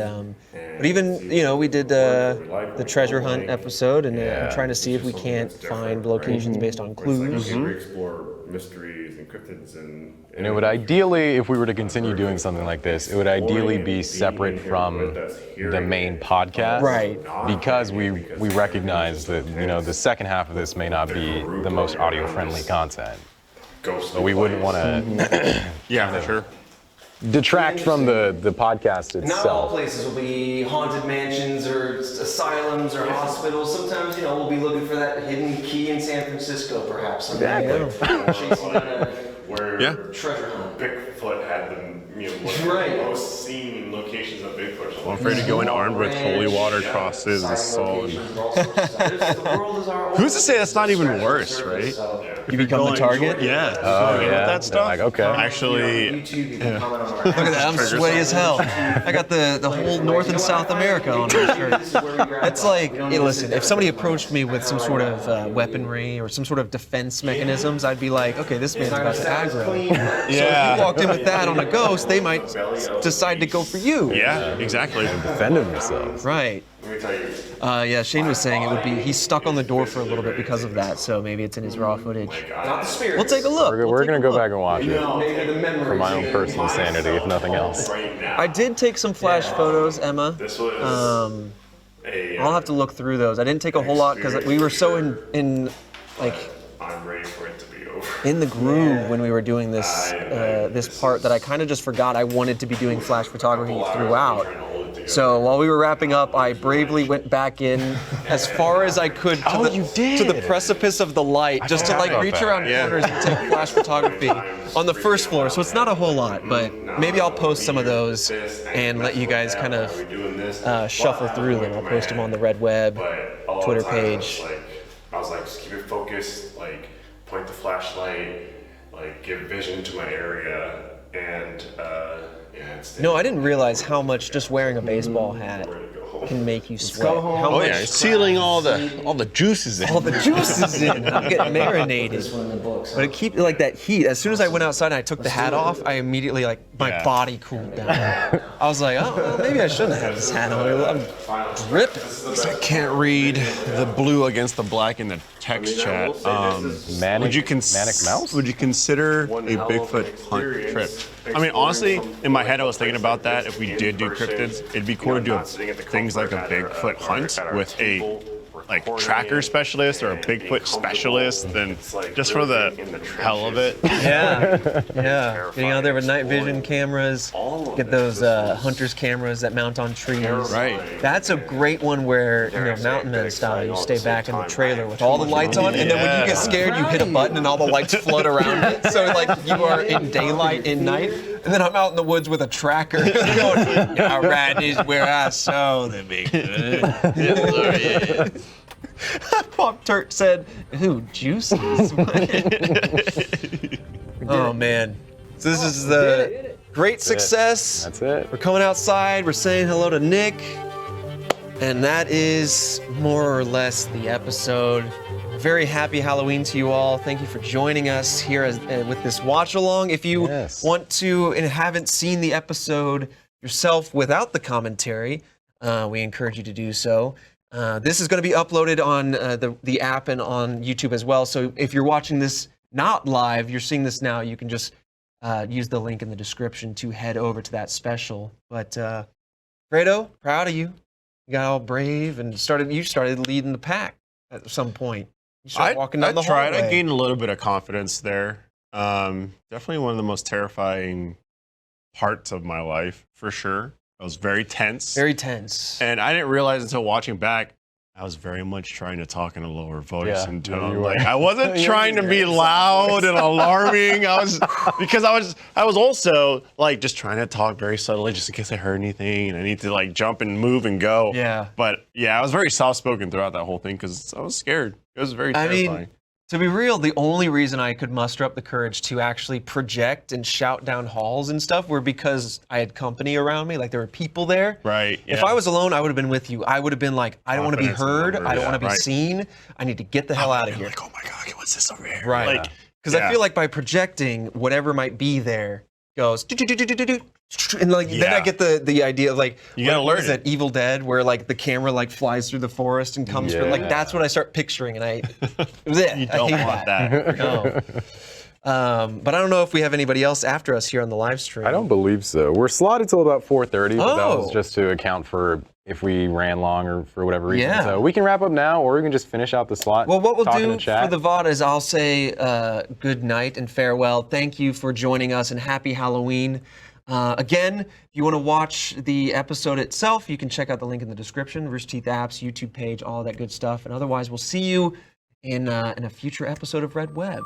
but even we did the treasure hunt episode, and I'm trying to see if we can't find locations based on Where it's like clues. you can explore mysteries and cryptids and And it would ideally, if we were to continue doing something like this, it would ideally be separate from the main podcast. Right. Because we recognize that, the second half of this may not be the most audio-friendly content. ghosts. But we wouldn't want to Yeah, for sure. detract from the podcast Not all itself. places will be haunted mansions or asylums or hospitals. Sometimes, we'll be looking for that hidden key in San Francisco, perhaps. Exactly. Chasing down a where Yeah. Bigfoot had the one of the Right. most seen locations of Bigfoot. So I'm afraid to go in armed with holy water crosses and salt. Who's to say that's not even worse, right? You become the target? Yeah. Oh, With yeah. that stuff. Like, okay. Actually, YouTube, you can comment on our Look at that, I'm sweaty as hell. I got the whole North and South America on my shirt. It's like, hey, listen, if somebody approached me with some sort of weaponry or some sort of defense mechanisms, I'd be like, okay, this man's about to aggro. yeah. So if you walked in with that on a ghost, they might decide to go for you. Yeah, exactly. Defending themselves. Right. let me tell you. Yeah, Shane was saying it would be, he's stuck on the door for a little bit because of that, so maybe it's in his raw footage. Not the spirit. We'll take a look. We're going to go back and watch it Maybe the memory. for my own personal sanity, if nothing else. I did take some flash photos, Emma. This was I'll have to look through those. I didn't take a whole lot because we were so in like I'm ready for it to be over. in the groove when we were doing this this part that I kind of just forgot I wanted to be doing flash photography throughout. So while we were wrapping up, I bravely went back in as far as I could to, to the precipice of the light, just to like reach around corners and take flash photography on the first floor. So it's not a whole lot, but maybe I'll post some of those and let you guys kind of shuffle through them. I'll post them on the Red Web Twitter page. I was like, just keep it focused, like point the flashlight, like give vision to my area, and No, I didn't realize how much just wearing a baseball hat can make you sweat. How Oh much yeah, it's sealing all the juices in. all the juices in. I'm getting marinated. But it keep like that heat. As soon as I went outside and I took the hat off, I immediately like my body cooled down. I was like, oh, well, maybe I shouldn't have this hat on. I'm dripping. I can't read the blue against the black in the text chat. Would you Manic Mouse? Would you consider a Bigfoot hunt trip? I mean, honestly, in my head, I was thinking about that. If we did do cryptids, it'd be cool to do things like a Bigfoot hunt with a tracker specialist or a Bigfoot specialist, and just for the hell of it. Yeah, yeah. Getting out there with night vision cameras, get those hunter's cameras that mount on trees. Right. That's a great one where, Mountain Man style, you stay back in the trailer with all the lights on, and then when you get scared, you hit a button and all the lights flood around it. So like you are in daylight, in night, and then I'm out in the woods with a tracker going, all right, this is where I saw the Bigfoot. Pop Turt said, "Ooh, juices." Oh man, so this is the great success. That's it. We're coming outside. We're saying hello to Nick, and that is more or less the episode. Very happy Halloween to you all. Thank you for joining us here with this watch along. If you want to and haven't seen the episode yourself without the commentary, we encourage you to do so. This is going to be uploaded on the app and on YouTube as well. So if you're watching this not live, you're seeing this now, you can just use the link in the description to head over to that special. But Fredo, proud of you. You got all brave and you started leading the pack at some point. You started walking down the hallway. I gained a little bit of confidence there. Definitely one of the most terrifying parts of my life, for sure. I was very tense. Very tense. And I didn't realize until watching back, I was very much trying to talk in a lower voice and tone. Like I wasn't trying to be loud and alarming. I was also like just trying to talk very subtly just in case I heard anything and I need to like jump and move and go. Yeah. But yeah, I was very soft spoken throughout that whole thing because I was scared. It was very terrifying. I mean, to be real, the only reason I could muster up the courage to actually project and shout down halls and stuff were because I had company around me, like there were people there. Right. Yeah. If I was alone, I would have been with you. I would have been like, I don't want to be heard. I don't want to be seen. I need to get the hell out of here. Like, oh my God, what's this over here? Right. Like, because I feel like by projecting, whatever might be there goes, and like then I get the idea of like, you gotta what learn is that Evil Dead where like the camera like flies through the forest and comes through, like that's what I start picturing, and you don't want that. No. But I don't know if we have anybody else after us here on the live stream. I don't believe so. We're slotted till about 4:30, but that was Oh. just to account for if we ran long or for whatever reason. Yeah. So we can wrap up now, or we can just finish out the slot. Well, what we'll talk in do the chat. for the VOD is I'll say good night and farewell. Thank you for joining us and happy Halloween. Again, if you want to watch the episode itself, you can check out the link in the description, Rooster Teeth apps, YouTube page, all that good stuff. And otherwise, we'll see you in a future episode of Red Web.